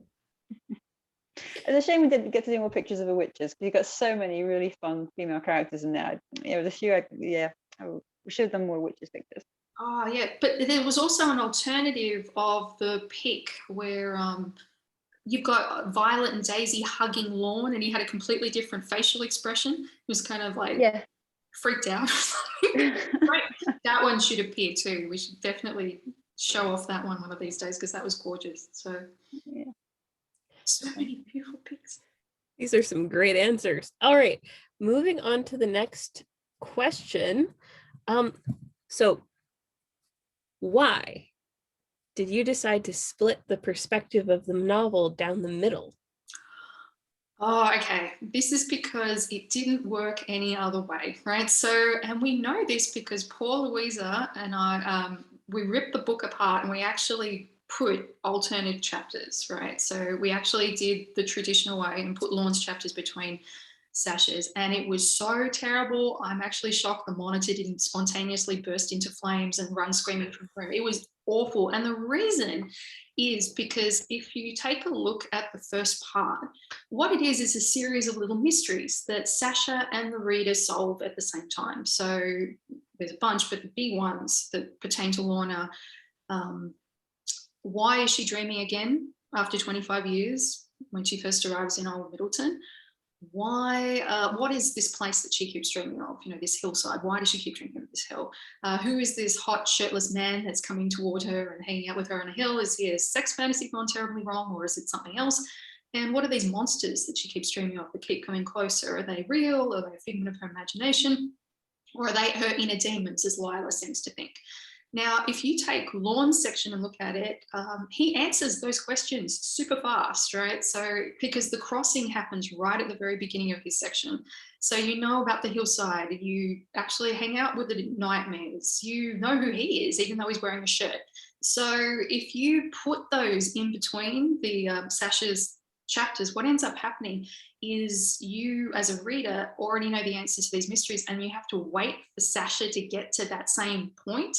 It's a shame we didn't get to do more pictures of the witches, because you've got so many really fun female characters in there. There's a few, we should have done more witches pictures. Oh yeah, but there was also an alternative of the pic where you've got Violet and Daisy hugging Lorne, and he had a completely different facial expression. He was kind of like freaked out. Right. That one should appear too. We should definitely show off that one of these days, because that was gorgeous. So Yeah. So many beautiful pics. these are some great answers. All right, moving on to the next question. So why did you decide to split the perspective of the novel down the middle? Oh, okay. This is because it didn't work any other way, right? So, and we know this because poor Louisa and I, we ripped the book apart and we actually put alternate chapters, right? So we actually did the traditional way and put Lorne's chapters between Sasha's, and it was so terrible. I'm actually shocked the monitor didn't spontaneously burst into flames and run screaming from the room. It was awful. And the reason is because if you take a look at the first part, what it is a series of little mysteries that Sasha and the reader solve at the same time. So there's a bunch, but the big ones that pertain to Lorna. Why is she dreaming again after 25 years when she first arrives in Old Middleton? Why, what is this place that she keeps dreaming of, this hillside? Why does she keep dreaming of this hill? Who is this hot shirtless man that's coming toward her and hanging out with her on a hill? Is he a sex fantasy gone terribly wrong, or is it something else? And what are these monsters that she keeps dreaming of that keep coming closer? Are they real? Are they a figment of her imagination? Or are they her inner demons, as Lila seems to think? Now, if you take Lorne's section and look at it, he answers those questions super fast, right? So, because the crossing happens right at the very beginning of his section. So you know about the hillside, you actually hang out with the nightmares, you know who he is, even though he's wearing a shirt. So if you put those in between the Sasha's chapters, what ends up happening is you as a reader already know the answers to these mysteries, and you have to wait for Sasha to get to that same point.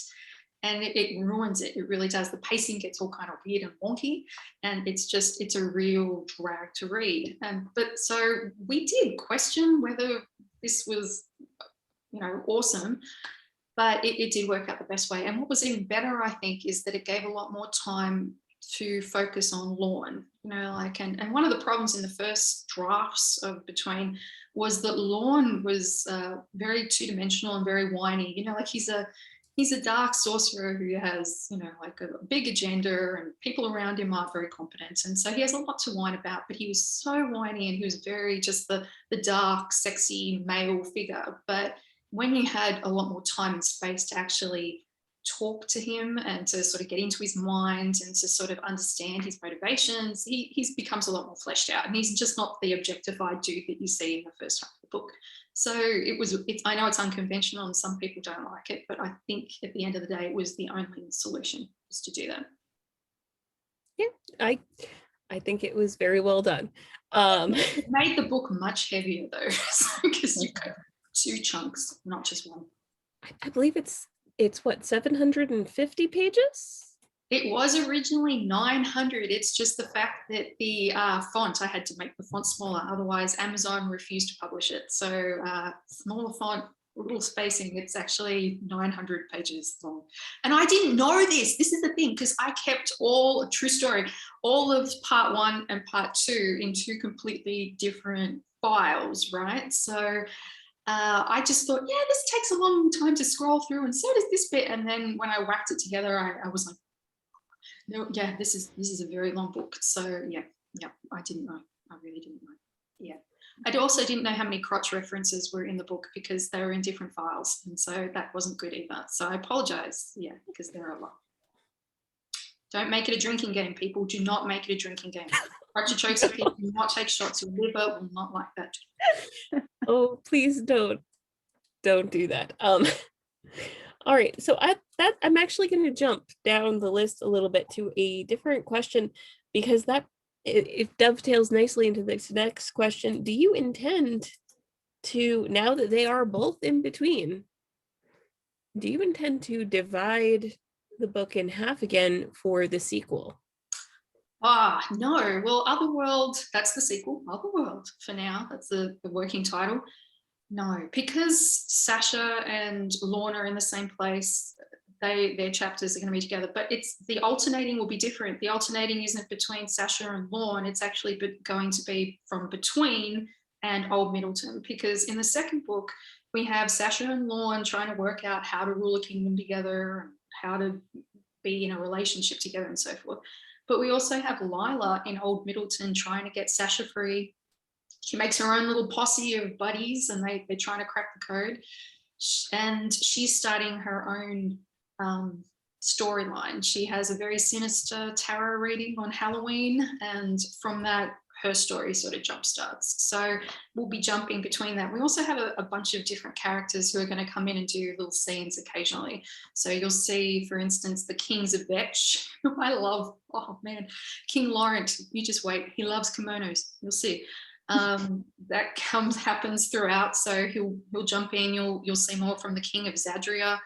And it ruins it. It really does. The pacing gets all kind of weird and wonky, and it's a real drag to read. But so we did question whether this was, awesome, but it did work out the best way. And what was even better, I think, is that it gave a lot more time to focus on Lorne. And one of the problems in the first drafts of Between was that Lorne was very two-dimensional and very whiny. He's a dark sorcerer who has, like a big agenda, and people around him aren't very competent. And so he has a lot to whine about, but he was so whiny, and he was very just the dark, sexy male figure. But when you had a lot more time and space to actually talk to him and to sort of get into his mind and to sort of understand his motivations, he becomes a lot more fleshed out, and he's just not the objectified dude that you see in the first half of the book. So I know it's unconventional and some people don't like it, but I think at the end of the day, it was the only solution, was to do that. Yeah, I think it was very well done. It made the book much heavier though, because you've got 2 chunks, not just one. I believe it's what, 750 pages? It was originally 900. It's just the fact that the font, I had to make the font smaller. Otherwise, Amazon refused to publish it. So smaller font, little spacing, it's actually 900 pages long. And I didn't know this. This is the thing, because I kept true story, all of part 1 and part 2 in 2 completely different files, right? So I just thought, yeah, this takes a long time to scroll through, and so does this bit. And then when I whacked it together, I was like, no, yeah, this is a very long book. So yeah, I didn't know. I really didn't know. Yeah. I also didn't know how many crotch references were in the book, because they were in different files. And so that wasn't good either. So I apologize. Yeah, because there are a lot. Don't make it a drinking game, people. Do not make it a drinking game. Artichokes of people do not take shots. Your liver will not like that. Oh, please don't do that. All right, so I'm actually going to jump down the list a little bit to a different question because it dovetails nicely into this next question. Do you intend to, now that they are both in between, do you intend to divide the book in half again for the sequel? No. Well, Otherworld, that's the sequel. Otherworld for now. That's the working title. No, because Sasha and Lorna are in the same place, their chapters are going to be together, but it's the alternating will be different. The alternating isn't between Sasha and Lorne, it's actually going to be from between and Old Middleton, because in the second book we have Sasha and Lorne trying to work out how to rule a kingdom together and how to be in a relationship together and so forth. But we also have Lila in Old Middleton trying to get Sasha free. She makes her own little posse of buddies and they're trying to crack the code. And she's starting her own storyline. She has a very sinister tarot reading on Halloween, and from that, her story sort of jump starts. So we'll be jumping between that. We also have a bunch of different characters who are going to come in and do little scenes occasionally. So you'll see, for instance, the Kings of Vetch, who I love. Oh man, King Laurent, you just wait. He loves kimonos. You'll see. That happens throughout. So he'll jump in. You'll see more from the King of Zadria.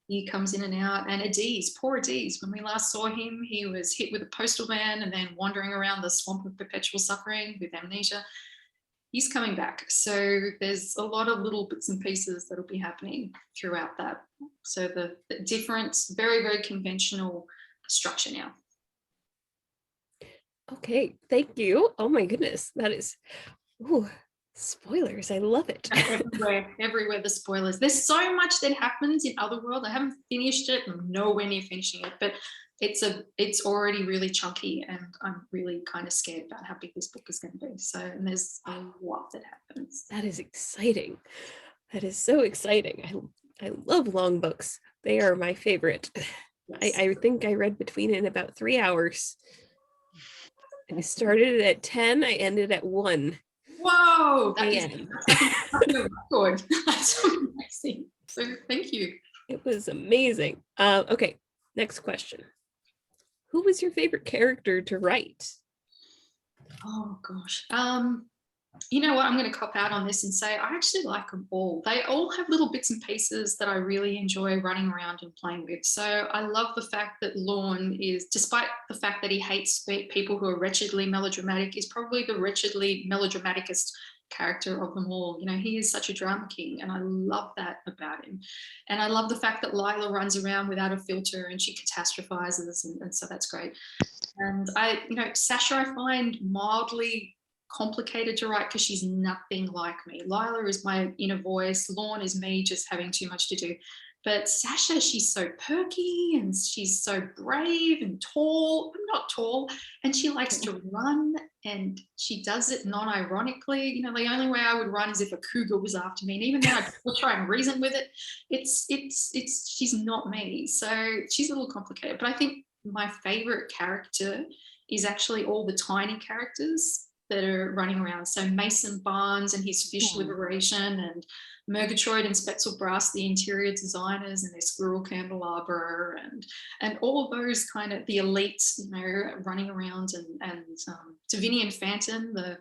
He comes in and out. And Adiz, poor Adiz, when we last saw him, he was hit with a postal van and then wandering around the swamp of perpetual suffering with amnesia. He's coming back. So there's a lot of little bits and pieces that'll be happening throughout that. So the different, very, very conventional structure now. Okay, thank you. Oh my goodness, that is, ooh, spoilers. I love it. Everywhere the spoilers. There's so much that happens in Otherworld. I haven't finished it. I'm nowhere near finishing it, but it's already really chunky, and I'm really kind of scared about how big this book is going to be. So, and there's a lot that happens. That is exciting. That is so exciting. I love long books. They are my favorite. Yes. I think I read between in about 3 hours. I started at 10. I ended at 1. Whoa, that's a record. That's amazing. So thank you. It was amazing. Okay, next question. Who was your favorite character to write? Oh gosh. You know what? I'm going to cop out on this and say I actually like them all. They all have little bits and pieces that I really enjoy running around and playing with. So I love the fact that Lorne is, despite the fact that he hates people who are wretchedly melodramatic, is probably the wretchedly melodramaticest character of them all. You know, he is such a drama king, and I love that about him. And I love the fact that Lila runs around without a filter and she catastrophizes, and so that's great. And Sasha I find mildly complicated to write because she's nothing like me. Lila is my inner voice. Lorne is me just having too much to do. But Sasha, she's so perky and she's so brave and tall. I'm not tall. And she likes to run, and she does it non-ironically. You know, the only way I would run is if a cougar was after me. And even though I will try and reason with it, she's not me. So she's a little complicated. But I think my favorite character is actually all the tiny characters that are running around. So Mason Barnes and his fish liberation, and Murgatroyd and Spetzelbrass, the interior designers, and their squirrel candelabra, and all of those kind of the elites, you know, running around, and Davinian Phantom, the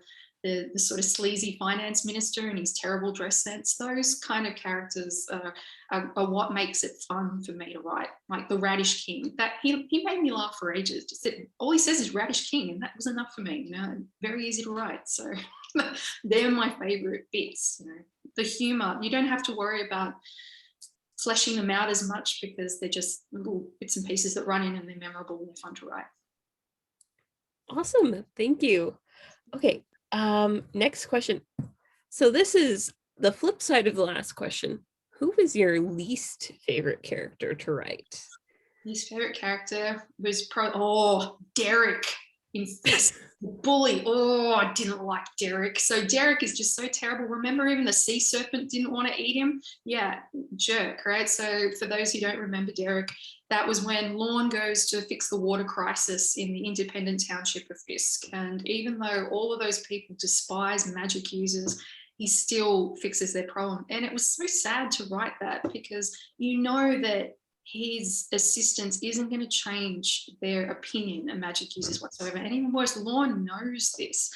sort of sleazy finance minister and his terrible dress sense. Those kind of characters are what makes it fun for me to write. Like the Radish King, that he made me laugh for ages. Just that all he says is Radish King, and that was enough for me. You know, very easy to write. So they're my favorite bits. You know, the humor. You don't have to worry about fleshing them out as much because they're just little bits and pieces that run in, and they're memorable and they're fun to write. Awesome, thank you. Okay. Next question. So this is the flip side of the last question. Who was your least favorite character to write? Least favorite character was Derek in Fist, the bully. Oh, I didn't like Derek. So Derek is just so terrible. Remember, even the sea serpent didn't want to eat him. Yeah, jerk, right? So for those who don't remember Derek, that was when Lorne goes to fix the water crisis in the independent township of Fisk. And even though all of those people despise magic users, he still fixes their problem. And it was so sad to write that, because you know that his assistance isn't going to change their opinion of magic users whatsoever. And even worse, Lorne knows this.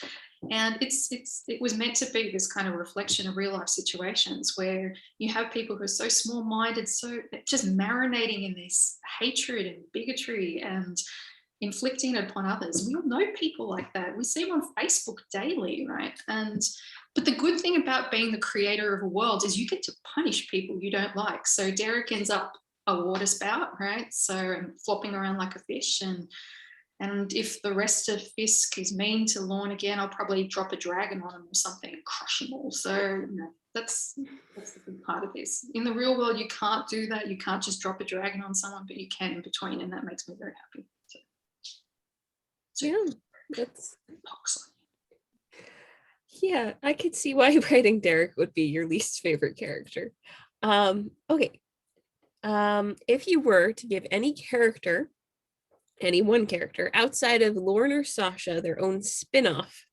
And it was meant to be this kind of reflection of real life situations where you have people who are so small-minded, so just marinating in this hatred and bigotry and inflicting it upon others. We all know people like that. We see them on Facebook daily, right? But the good thing about being the creator of a world is you get to punish people you don't like. So Derek ends up a water spout, right? So flopping around like a fish. And if the rest of Fisk is mean to Lorne again, I'll probably drop a dragon on him or something and crush them all. So that's the big part of this. In the real world, you can't do that. You can't just drop a dragon on someone, but you can in between, and that makes me very happy. So Yeah, that's yeah, I could see why writing Derek would be your least favorite character. Okay. If you were to give any one character outside of Lorne or Sasha their own spin-off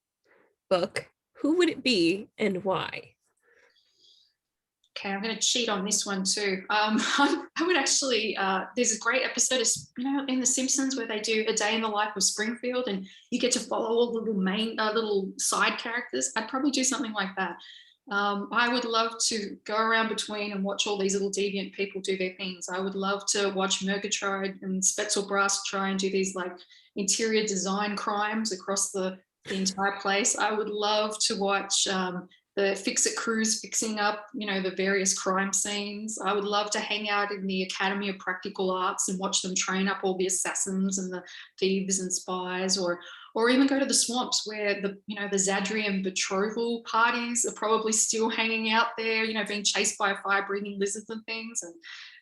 book, who would it be and why? Okay, I'm going to cheat on this one too. I would actually, there's a great episode of, in The Simpsons where they do a day in the life of Springfield, and you get to follow all the little little side characters. I'd probably do something like that. I would love to go around between and watch all these little deviant people do their things. I would love to watch Murgatroyd and Spetzelbrass try and do these like interior design crimes across the entire place. I would love to watch the Fix-It crews fixing up, the various crime scenes. I would love to hang out in the Academy of Practical Arts and watch them train up all the assassins and the thieves and spies, or even go to the swamps where the Zadrian betrothal parties are probably still hanging out there, being chased by fire-breathing lizards and things,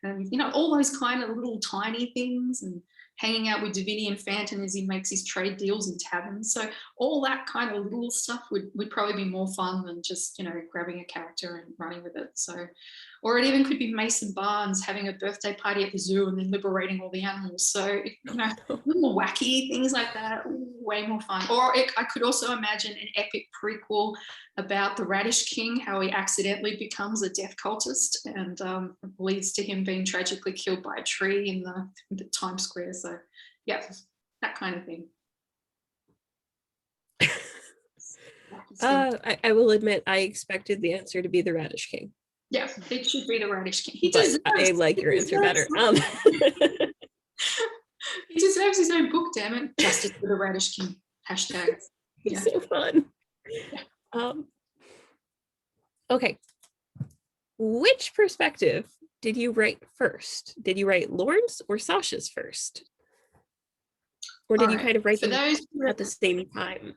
and all those kind of little tiny things, and hanging out with Davinian Fanton as he makes his trade deals in taverns. So all that kind of little stuff would probably be more fun than just, grabbing a character and running with it. So, or it even could be Mason Barnes having a birthday party at the zoo and then liberating all the animals. So, little wacky things like that, way more fun. Or I could also imagine an epic prequel about the Radish King, how he accidentally becomes a death cultist and leads to him being tragically killed by a tree in the Times Square. So yeah, that kind of thing. I will admit I expected the answer to be the Radish King. Yeah, it should be the Radish King. I like your answer better. He deserves his own book, damn it. Justice for the Radish King. Hashtag. He's so fun. Yeah. Okay. Which perspective did you write first? Did you write Lorne's or Sasha's first? Or did you kind of write them at the same time?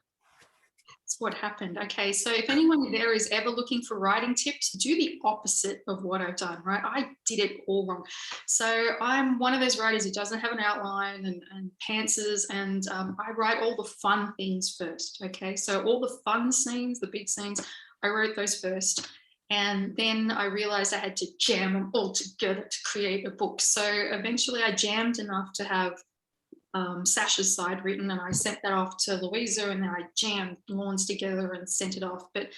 That's what happened. Okay, so if anyone there is ever looking for writing tips, do the opposite of what I've done, right? I did it all wrong. So I'm one of those writers who doesn't have an outline and pantsers, and I write all the fun things first, okay? So all the fun scenes, the big scenes, I wrote those first. And then I realized I had to jam them all together to create a book. So eventually I jammed enough to have Sasha's side written, and I sent that off to Louisa, and then I jammed Lorne's together and sent it off. But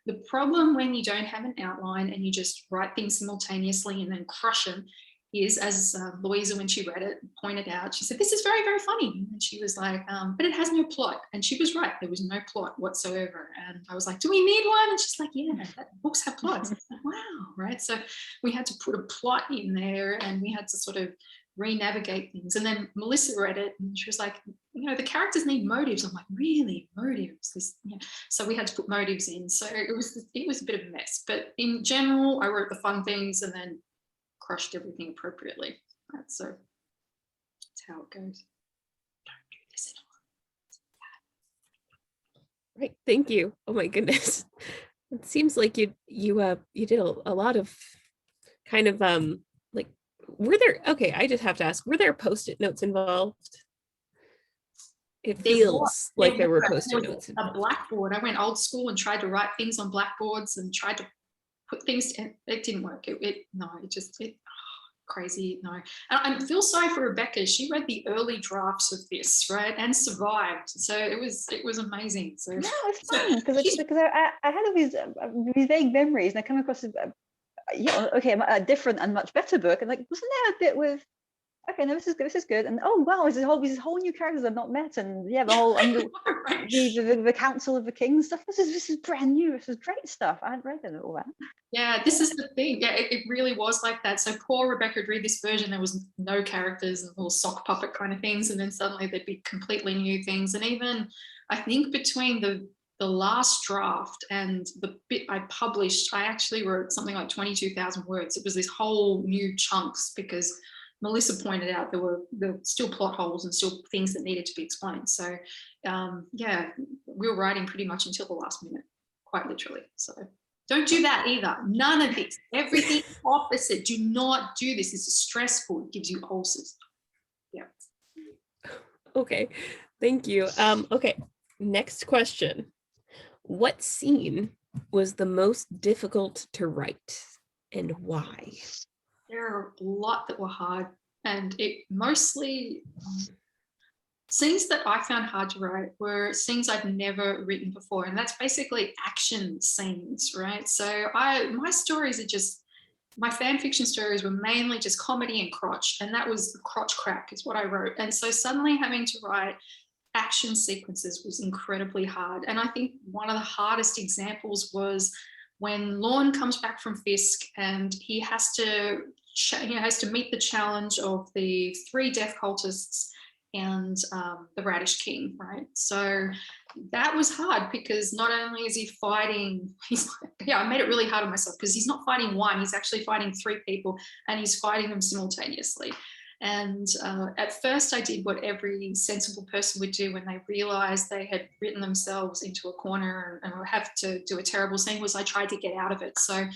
the problem when you don't have an outline and you just write things simultaneously and then crush them is, as Louisa, when she read it, pointed out, she said, "This is very, very funny." And she was like, "But it has no plot." And she was right. There was no plot whatsoever. And I was like, "Do we need one?" And she's like, "Yeah, books have plots." Like, wow, right? So we had to put a plot in there, and we had to sort of re-navigate things. And then Melissa read it and she was like, the characters need motives. I'm like, really? Motives? So we had to put motives in. So it was a bit of a mess. But in general, I wrote the fun things and then crushed everything appropriately. Right? So that's how it goes. Don't do this at all. Right. Thank you. Oh my goodness. It seems like you did a lot of kind of like, I just have to ask, were there Postit notes involved? It feels like there were Postit notes involved. A blackboard. I went old school and tried to write things on blackboards and tried to put things in. It didn't work. crazy. No, and I feel sorry for Rebecca. She read the early drafts of this, right, and survived. So it was amazing. So No, it's fun because I had all these vague memories, and I come across a different and much better book, and like, wasn't there a bit with? Okay, no, this is good, and oh wow, there's these whole new characters I've not met, and yeah, the whole right. the Council of the Kings stuff. This is brand new. This is great stuff. I hadn't read it all that. Yeah, this is the thing. Yeah, it really was like that. So poor Rebecca would read this version. There was no characters and little sock puppet kind of things, and then suddenly there'd be completely new things. And even I think between the last draft and the bit I published, I actually wrote something like 22,000 words. It was this whole new chunks because Melissa pointed out there were still plot holes and still things that needed to be explained. So yeah, we were writing pretty much until the last minute, quite literally. So don't do that either. None of this. Everything opposite. Do not do this. This is stressful. It gives you ulcers. Yeah. Okay, thank you. Okay, next question. What scene was the most difficult to write and why? There are a lot that were hard, and it mostly scenes that I found hard to write were scenes I'd never written before, and that's basically action scenes, right? So my stories are just, my fan fiction stories were mainly just comedy and crotch, and that was the crotch crack is what I wrote. And so suddenly having to write action sequences was incredibly hard. And I think one of the hardest examples was when Lorne comes back from Fisk and he has to meet the challenge of the 3 death cultists and the Radish King, right? So that was hard because not only is he fighting, I made it really hard on myself because he's not fighting one, he's actually fighting 3 people and he's fighting them simultaneously. And at first I did what every sensible person would do when they realized they had written themselves into a corner and have to do a terrible scene, was I tried to get out of it. So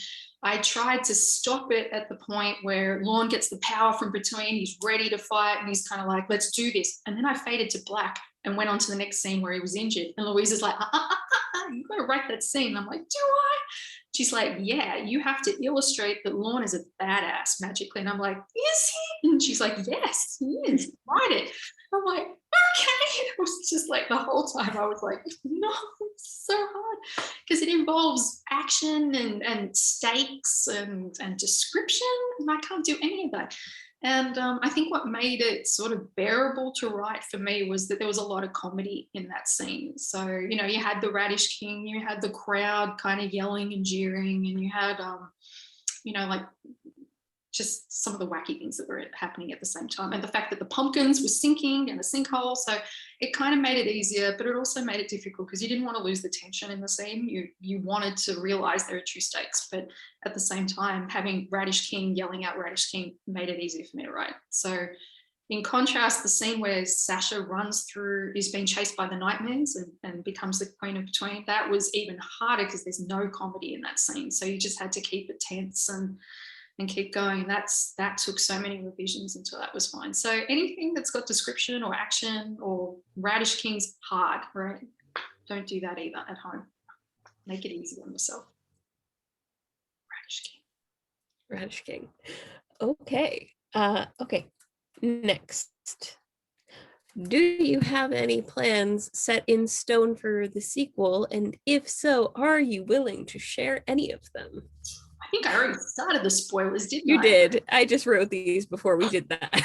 I tried to stop it at the point where Lorne gets the power from between, he's ready to fight and he's kind of like, let's do this. And then I faded to black and went on to the next scene where he was injured. And Louise is like, you gotta write that scene. And I'm like, do I? She's like, yeah, you have to illustrate that Lorne is a badass magically. And I'm like, is he? And she's like, yes, he is. Write it. I'm like, okay. It was just like the whole time I was like, no, it's so hard because it involves action and stakes and description. And I can't do any of that. And I think what made it sort of bearable to write for me was that there was a lot of comedy in that scene. So, you know, you had the Radish King, you had the crowd kind of yelling and jeering, and you had, you know, like just some of the wacky things that were happening at the same time. And the fact that the pumpkins were sinking in a sinkhole. So it kind of made it easier, but it also made it difficult because you didn't want to lose the tension in the scene. You wanted to realize there are true stakes, but at the same time, having Radish King yelling out Radish King made it easier for me to write. So in contrast, the scene where Sasha runs through, is being chased by the nightmares and becomes the queen of between, that was even harder because there's no comedy in that scene. So you just had to keep it tense and keep going. That took so many revisions until that was fine. So anything that's got description or action or Radish King's hard, right? Don't do that either at home. Make it easy on yourself. Radish King. Radish King. Okay. Okay. Next. Do you have any plans set in stone for the sequel? And if so, are you willing to share any of them? I think I already started the spoilers, didn't You I? did. I just wrote these before we did that.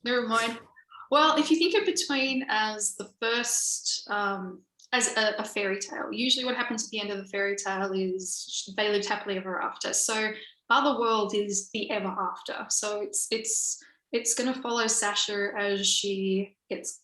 Never mind. Well, if you think of Between as the first, as a fairy tale, usually what happens at the end of the fairy tale is they lived happily ever after. So Otherworld is the ever after. So it's going to follow Sasha as she gets,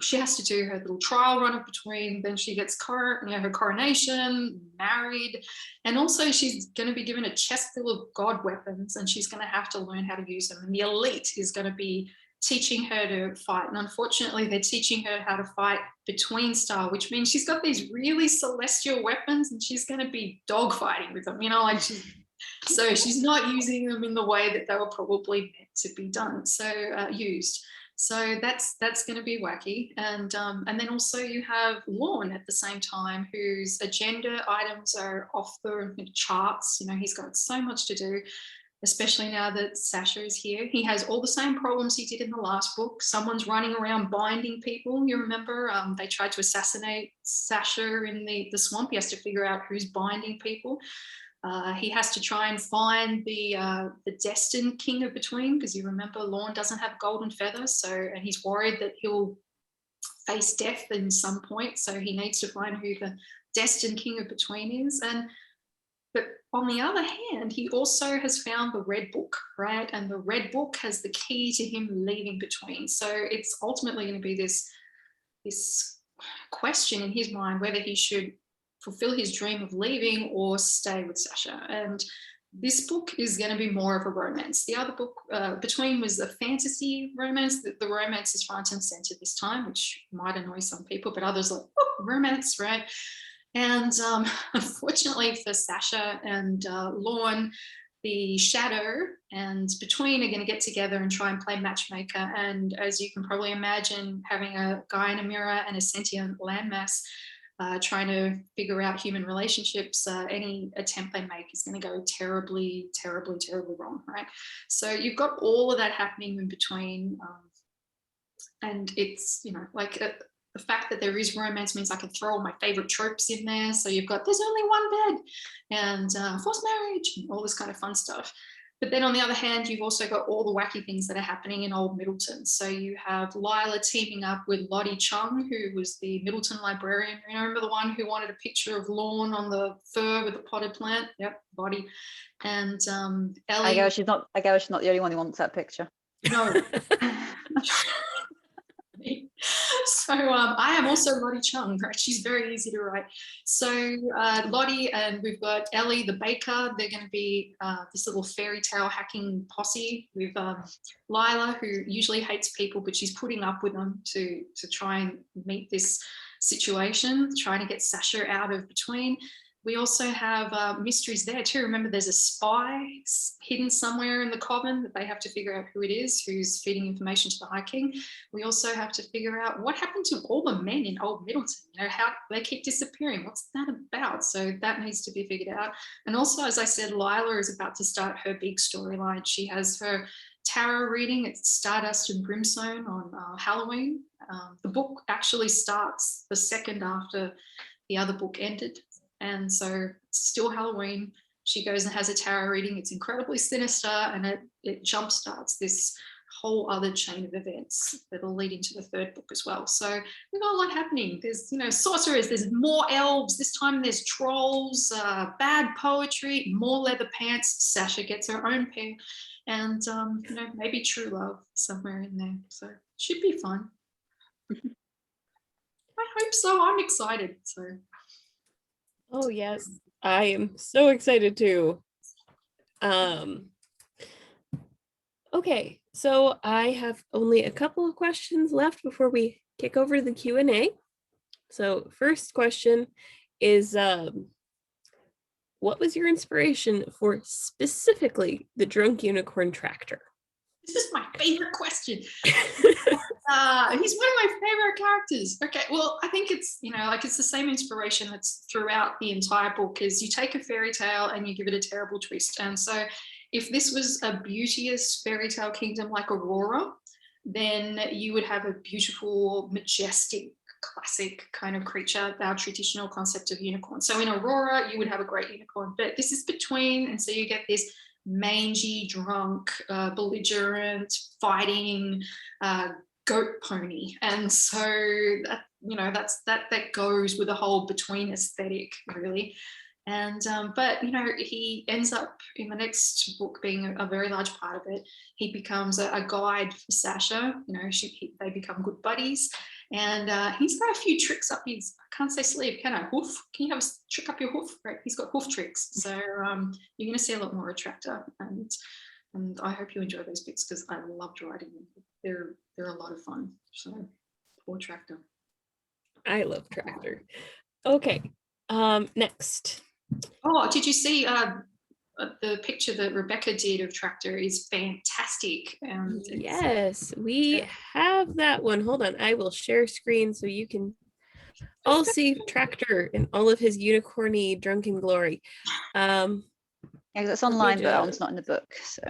she has to do her little trial run of Between, then she gets her coronation, married, and also she's going to be given a chest full of god weapons and she's going to have to learn how to use them. And the elite is going to be teaching her to fight. And unfortunately, they're teaching her how to fight Between style, which means she's got these really celestial weapons and she's going to be dogfighting with them, like so she's not using them in the way that they were probably meant to be done, used. So that's going to be wacky. And then also you have Lorne at the same time, whose agenda items are off the charts. He's got so much to do. especially now that Sasha is here. He has all the same problems he did in the last book. Someone's running around binding people. You remember they tried to assassinate Sasha in the swamp. He has to figure out who's binding people. He has to try and find the destined king of between, because you remember Lorne doesn't have golden feathers, and he's worried that he'll face death in some point. So he needs to find who the destined king of between is. But on the other hand, he also has found the Red Book, right? And the Red Book has the key to him leaving between. So it's ultimately going to be this question in his mind whether he should fulfill his dream of leaving or stay with Sasha. And this book is going to be more of a romance. The other book, Between, was a fantasy romance. The romance is front and center this time, which might annoy some people, but others are like, oh, romance, right? And unfortunately for Sasha and Lorne, the Shadow and Between are going to get together and try and play matchmaker. And as you can probably imagine, having a guy in a mirror and a sentient landmass trying to figure out human relationships, any attempt they make is going to go terribly, terribly, terribly wrong, right? So you've got all of that happening in between. And it's, like the fact that there is romance means I can throw all my favorite tropes in there. So you've got, there's only one bed and forced marriage and all this kind of fun stuff. But then on the other hand, you've also got all the wacky things that are happening in Old Middleton. So you have Lila teaming up with Lottie Chung, who was the Middleton librarian. You remember the one who wanted a picture of Lorne on the fur with the potted plant? Yep, Lottie. And Ellie. I guess she's not the only one who wants that picture. No. So I am also Lottie Chung, right? She's very easy to write. So Lottie, and we've got Ellie the baker. They're going to be this little fairy tale hacking posse with Lila, who usually hates people, but she's putting up with them to try and meet this situation, trying to get Sasha out of between. We also have mysteries there too. Remember, there's a spy hidden somewhere in the coven that they have to figure out who it is, who's feeding information to the High King. We also have to figure out what happened to all the men in Old Middleton. How they keep disappearing. What's that about? So that needs to be figured out. And also, as I said, Lila is about to start her big storyline. She has her tarot reading. It's Stardust and Brimstone on Halloween. The book actually starts the second after the other book ended. And so it's still Halloween. She goes and has a tarot reading. It's incredibly sinister, and it jumpstarts this whole other chain of events that'll lead into the third book as well. So we've got a lot happening. There's, sorcerers, there's more elves. This time there's trolls, bad poetry, more leather pants. Sasha gets her own pair, and maybe true love somewhere in there. So it should be fun. I hope so. I'm excited. So. Oh yes, I am so excited too. Okay, so I have only a couple of questions left before we kick over to the Q&A. So first question is, what was your inspiration for specifically the Drunk Unicorn Tractor? This is my favorite question. He's one of my favorite characters. Okay, well, I think it's, it's the same inspiration that's throughout the entire book, is you take a fairy tale and you give it a terrible twist. And so if this was a beauteous fairy tale kingdom like Aurora, then you would have a beautiful, majestic, classic kind of creature, our traditional concept of unicorn. So in Aurora, you would have a great unicorn, but this is Between, and so you get this mangy, drunk, belligerent, fighting goat pony. And so that that goes with the whole Between aesthetic, really. And but he ends up in the next book being a very large part of it. He becomes a guide for Sasha. They become good buddies. And he's got a few tricks up his, I can't say sleeve, can I? Hoof. Can you have a trick up your hoof? Right, he's got hoof tricks. So you're going to see a lot more of Tractor, and I hope you enjoy those bits, because I loved writing them. They're a lot of fun. So poor Tractor. I love Tractor. Okay, next. Oh, did you see the picture that Rebecca did of Tractor is fantastic. And yes, we have that one. Hold on, I will share screen so you can all see Tractor in all of his unicorny drunken glory. Yeah, 'cause it's Let me online, but just- it's not in the book. So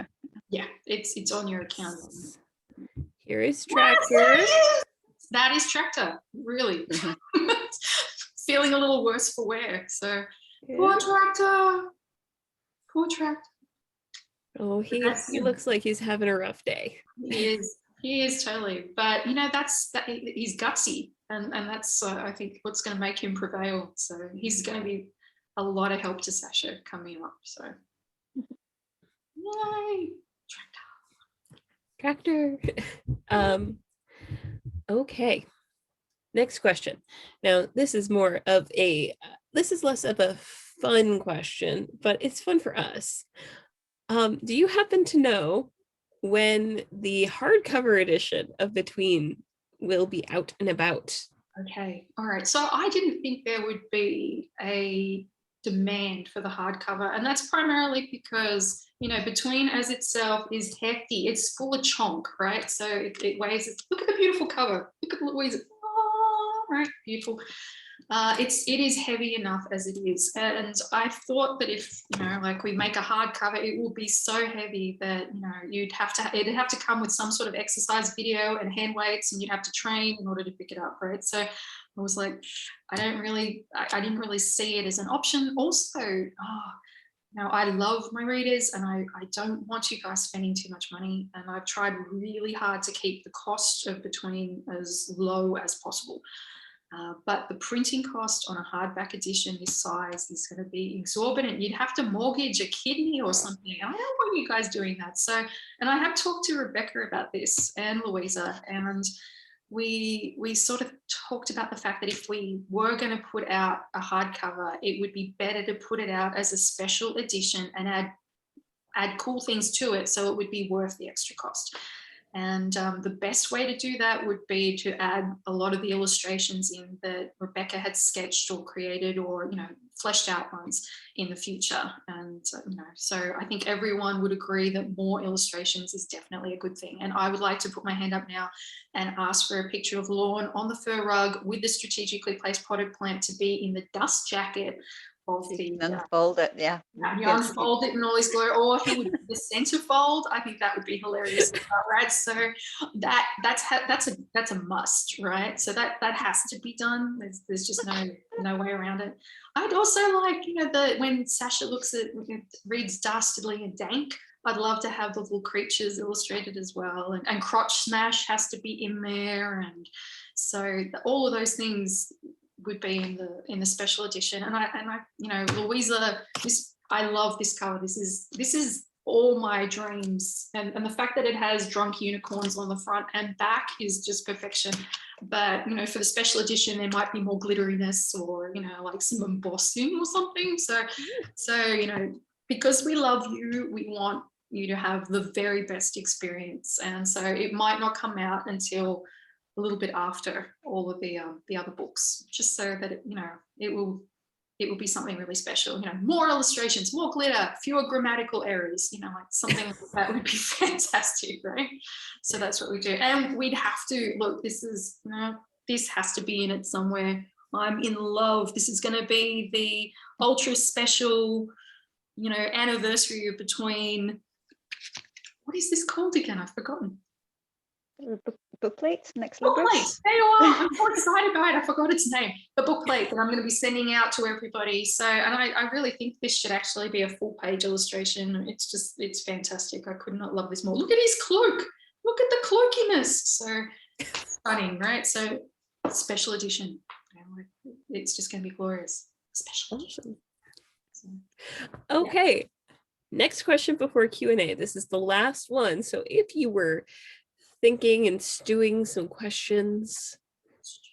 Yeah, it's on your account. Here is Tractor. That is Tractor, really. Feeling a little worse for wear. So poor Tractor. Poor Tractor. Oh, That's he him. looks like he's having a rough day. He is totally. But you know, he's gutsy, and that's I think what's going to make him prevail. So he's going to be a lot of help to Sasha coming up. So yay, Tractor. Tractor. Okay. Next question. Now, this is less of a fun question, but it's fun for us. Do you happen to know when the hardcover edition of Between will be out and about? Okay, all right. So I didn't think there would be a demand for the hardcover, and that's primarily because, you know, Between as itself is hefty. It's full of chonk, right? So it weighs. Look at the beautiful cover. Look at Louisa. Oh, right, beautiful. It is heavy enough as it is, and I thought that if, you know, like we make a hardcover, it will be so heavy that, you know, it'd have to come with some sort of exercise video and hand weights, and you'd have to train in order to pick it up, right? So I was like, I didn't really see it as an option. Also, now I love my readers, and I don't want you guys spending too much money, and I've tried really hard to keep the cost of Between as low as possible. But the printing cost on a hardback edition this size is going to be exorbitant. You'd have to mortgage a kidney or something. I don't want you guys doing that. So, and I have talked to Rebecca about this and Louisa, and we sort of talked about the fact that if we were going to put out a hardcover, it would be better to put it out as a special edition and add cool things to it, so it would be worth the extra cost. And the best way to do that would be to add a lot of the illustrations in that Rebecca had sketched or created, or, you know, fleshed out ones in the future. And, you know, so I think everyone would agree that more illustrations is definitely a good thing. And I would like to put my hand up now and ask for a picture of Lorne on the fur rug with the strategically placed potted plant to be in the dust jacket of the unfold it, yeah. you unfold it in all his glory, or he would the centerfold. I think that would be hilarious, right? So that's a must, right? So that has to be done. There's just no way around it. I'd also like, you know, when Sasha reads dastardly and dank, I'd love to have the little creatures illustrated as well, and crotch smash has to be in there, and so all of those things would be in the special edition. And I you know, Louisa, I love this cover. This is all my dreams, and the fact that it has drunk unicorns on the front and back is just perfection. But, you know, for the special edition, there might be more glitteriness, or, you know, like some embossing or something. So you know, because we love you, we want you to have the very best experience, and so it might not come out until a little bit after all of the other books, just so that it will be something really special. You know, more illustrations, more glitter, fewer grammatical errors. You know, like something like that would be fantastic, right? So that's what we do, and we'd have to look. This has to be in it somewhere. I'm in love. This is going to be the ultra special, you know, anniversary of Between. What is this called again? I've forgotten. Bookplate, next bookplate. There you are. I'm so excited about it. I forgot its name. The bookplate that I'm going to be sending out to everybody. So, and I really think this should actually be a full-page illustration. It's fantastic. I could not love this more. Look at his cloak. Look at the cloakiness. So stunning, right? So special edition. It's just going to be glorious. Special edition. So, okay. Yeah. Next question before Q&A. This is the last one. So if you were thinking and stewing some questions,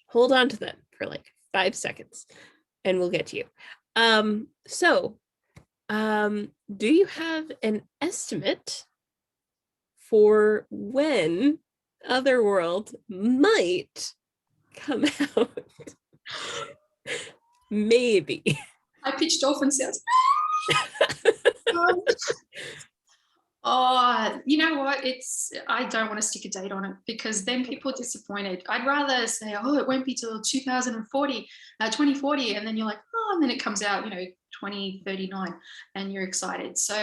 hold on to them for like 5 seconds and we'll get to you. Do you have an estimate for when Otherworld might come out? Maybe. I pitched dolphin sounds. Oh, you know what? I don't want to stick a date on it, because then people are disappointed. I'd rather say, oh, it won't be till 2040, and then you're like, oh, and then it comes out, you know, 2039 and you're excited. So,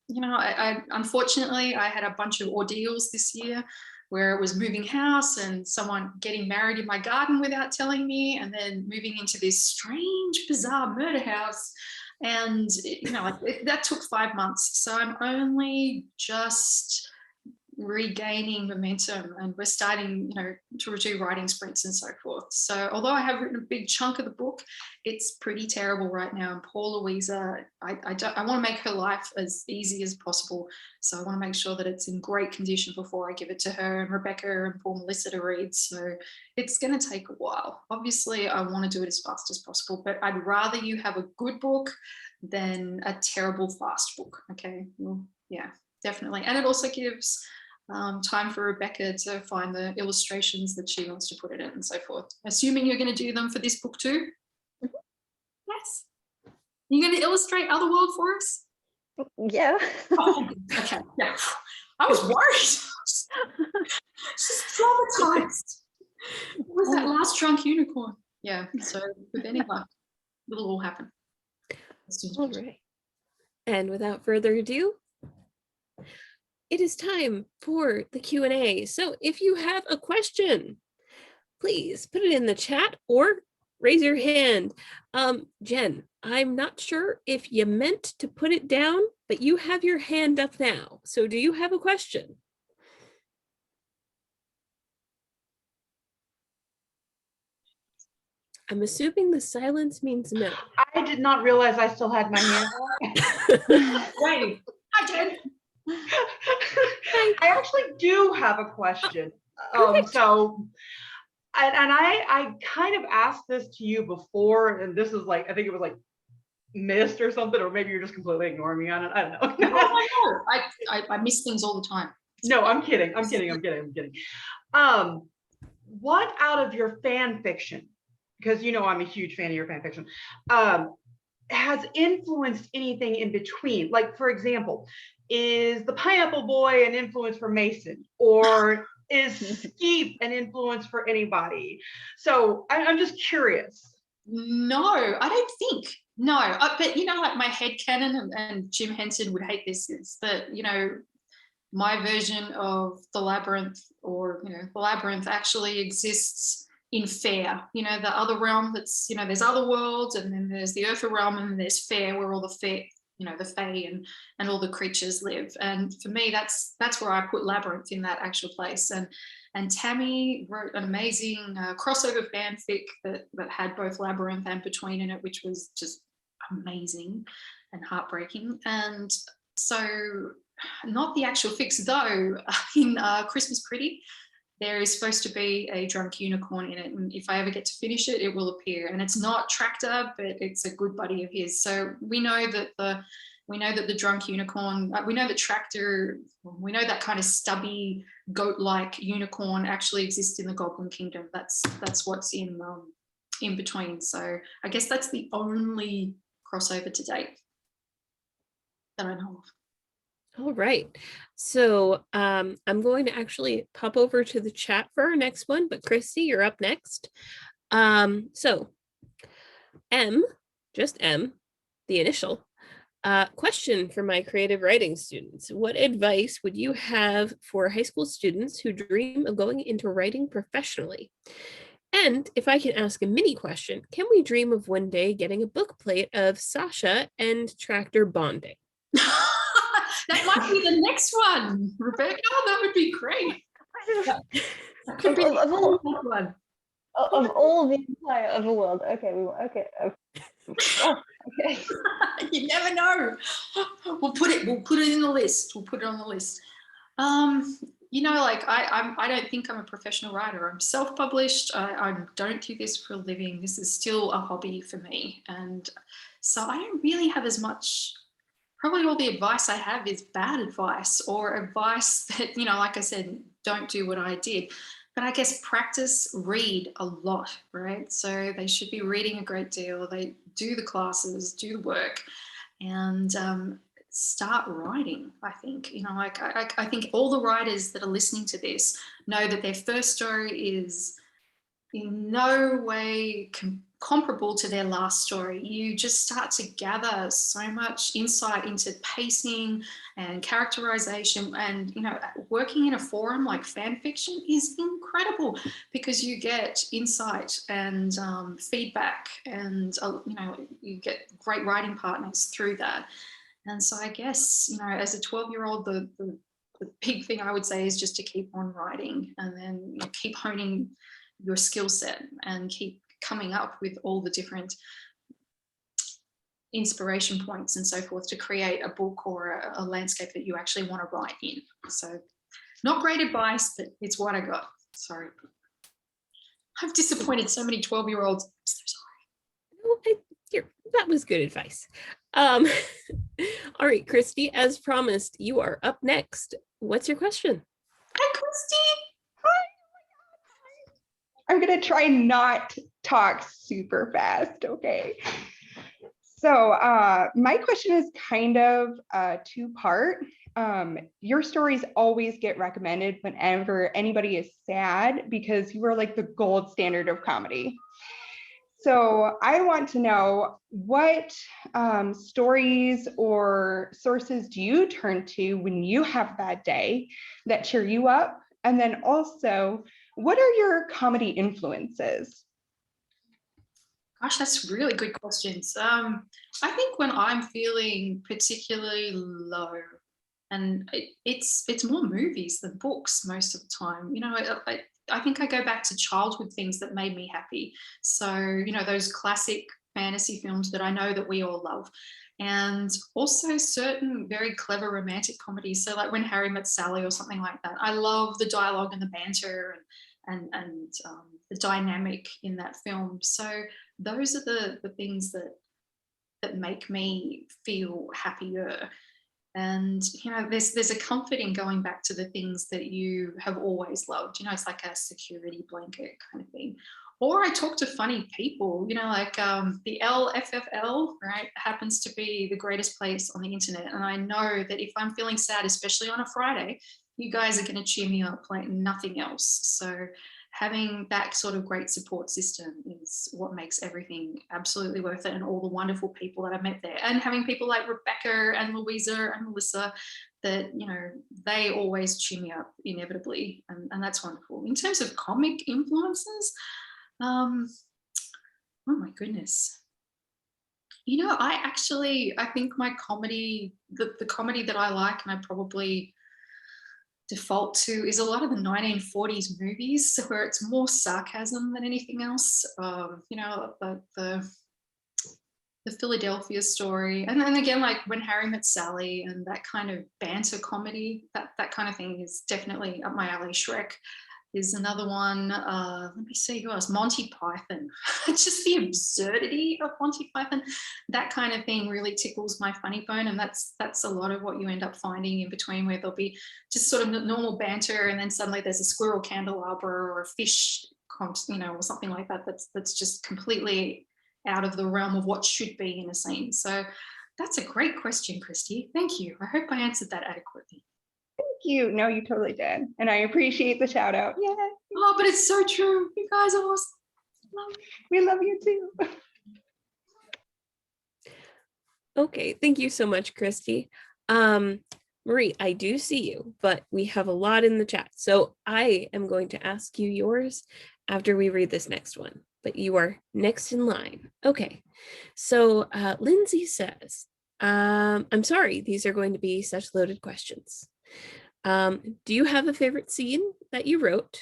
you know, I unfortunately, I had a bunch of ordeals this year where it was moving house and someone getting married in my garden without telling me, and then moving into this strange, bizarre murder house. And, you know, that took 5 months. So I'm only just regaining momentum, and we're starting, you know, to do writing sprints and so forth. So although I have written a big chunk of the book, it's pretty terrible right now. And poor Louisa, I want to make her life as easy as possible. So I want to make sure that it's in great condition before I give it to her and Rebecca and poor Melissa to read. So it's going to take a while. Obviously, I want to do it as fast as possible, but I'd rather you have a good book than a terrible fast book. Okay, well, yeah, definitely. And it also gives time for Rebecca to find the illustrations that she wants to put in it and so forth. Assuming you're going to do them for this book too? Yes. You're going to illustrate Otherworld for us? Yeah. Oh, okay, yeah. I was worried. She's traumatized. What was that last drunk unicorn? Yeah, so with any luck, it'll all happen. All right. And without further ado, it is time for the Q&A. So if you have a question, please put it in the chat or raise your hand. Jen, I'm not sure if you meant to put it down, but you have your hand up now. So do you have a question? I'm assuming the silence means no. I did not realize I still had my hand on. Wait, hi Jen. I actually do have a question. So, and I kind of asked this to you before, and this is like, I think it was like missed or something, or maybe you're just completely ignoring me on it. I don't know. No, I miss things all the time. No, I'm kidding. What out of your fan fiction, because you know I'm a huge fan of your fan fiction, has influenced anything in between? Like, for example, is the Pineapple Boy an influence for Mason, or is Skeep an influence for anybody? So I'm just curious. No, I don't think. No, but you know, like my headcanon, and Jim Henson would hate this, is that, you know, my version of the labyrinth, or, you know, the labyrinth actually exists in Fair, you know, the other realm that's, you know, there's other worlds, and then there's the Earther realm, and there's Fair, where all the Fae, you know, the Fae and all the creatures live. And for me, that's where I put labyrinth, in that actual place. And Tammy wrote an amazing crossover fanfic that had both labyrinth and between in it, which was just amazing and heartbreaking. And so, not the actual fix though, in Christmas Pretty, there is supposed to be a drunk unicorn in it, and if I ever get to finish it, it will appear. And it's not Tractor, but it's a good buddy of his. So we know that the drunk unicorn, we know that Tractor, we know that kind of stubby goat-like unicorn actually exists in the Goblin Kingdom. That's what's in between. So I guess that's the only crossover to date that I know of. All right. So I'm going to actually pop over to the chat for our next one, but Christy, you're up next. So M, just M, the initial, question for my creative writing students. What advice would you have for high school students who dream of going into writing professionally? And if I can ask a mini question, can we dream of one day getting a book plate of Sasha and Tractor bonding? That might be the next one, Rebecca. Oh, that would be great. That could be Of all- the one. Of all the entire otherworld. Okay, okay. Oh, okay. You never know. We'll put it in the list. We'll put it on the list. You know, like I don't think I'm a professional writer. I'm self-published. I don't do this for a living. This is still a hobby for me. And so I don't really have as much. Probably all the advice I have is bad advice, or advice that, you know, like I said, don't do what I did. But I guess practice, read a lot, right? So they should be reading a great deal. They do the classes, do the work, and start writing. I think, you know, like I think all the writers that are listening to this know that their first story is in no way comparable to their last story. You just start to gather so much insight into pacing and characterization, and working in a forum like fan fiction is incredible because you get insight and feedback, and you get great writing partners through that. And so I guess as a 12-year-old, the big thing I would say is just to keep on writing, and then keep honing your skill set and keep coming up with all the different inspiration points and so forth to create a book or a landscape that you actually want to write in. So not great advice, but it's what I got. Sorry. I've disappointed so many 12-year-olds. I'm so sorry. No, that was good advice. All right, Christy, as promised, you are up next. What's your question? Hi, Christy. Hi. I'm going to try not talk super fast, okay? So my question is kind of a two-part. Your stories always get recommended whenever anybody is sad because you are like the gold standard of comedy. So I want to know, what stories or sources do you turn to when you have a bad day that cheer you up? And then also, what are your comedy influences? Gosh, that's really good questions. I think when I'm feeling particularly low, and it's more movies than books most of the time. I think I go back to childhood things that made me happy. So, those classic fantasy films that I know that we all love. And also certain very clever romantic comedies. So like When Harry Met Sally or something like that. I love the dialogue and the banter and the dynamic in that film. So those are the things that make me feel happier. And there's a comfort in going back to the things that you have always loved. It's like a security blanket kind of thing. Or I talk to funny people, like the LFFL, right, happens to be the greatest place on the internet. And I know that if I'm feeling sad, especially on a Friday, you guys are going to cheer me up like nothing else. So having that sort of great support system is what makes everything absolutely worth it, and all the wonderful people that I've met there. And having people like Rebecca and Louisa and Melissa that, they always cheer me up inevitably. And that's wonderful. In terms of comic influences, oh my goodness. I think my comedy, the comedy that I like and I probably default to is a lot of the 1940s movies where it's more sarcasm than anything else. The Philadelphia Story, and then again, like When Harry Met Sally, and that kind of banter comedy, that kind of thing is definitely up my alley. Shrek is another one. Let me see who else. Monty Python. Just the absurdity of Monty Python. That kind of thing really tickles my funny bone, and that's a lot of what you end up finding in between, where there'll be just sort of normal banter, and then suddenly there's a squirrel candelabra or a fish, or something like that. That's just completely out of the realm of what should be in a scene. So that's a great question, Christy. Thank you. I hope I answered that adequately. You. No, you totally did. And I appreciate the shout out. Yeah. Oh, but it's so true. You guys are awesome. We love you too. Okay, thank you so much, Christy. Marie, I do see you, but we have a lot in the chat. So I am going to ask you yours after we read this next one, but you are next in line. Okay, so Lindsay says, I'm sorry, these are going to be such loaded questions. Do you have a favorite scene that you wrote?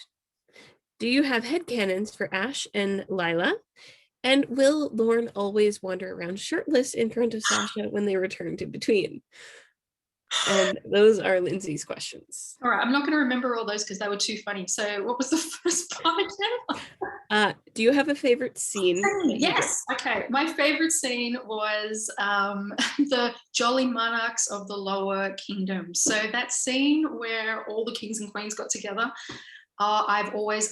Do you have headcanons for Ash and Lila? And will Lorne always wander around shirtless in front of Sasha when they return to Between? And those are Lindsay's questions. All right, I'm not going to remember all those because they were too funny. So what was the first part again? Do you have a favorite scene? Yes. Okay. My favorite scene was the Jolly Monarchs of the Lower Kingdom. So that scene where all the kings and queens got together, I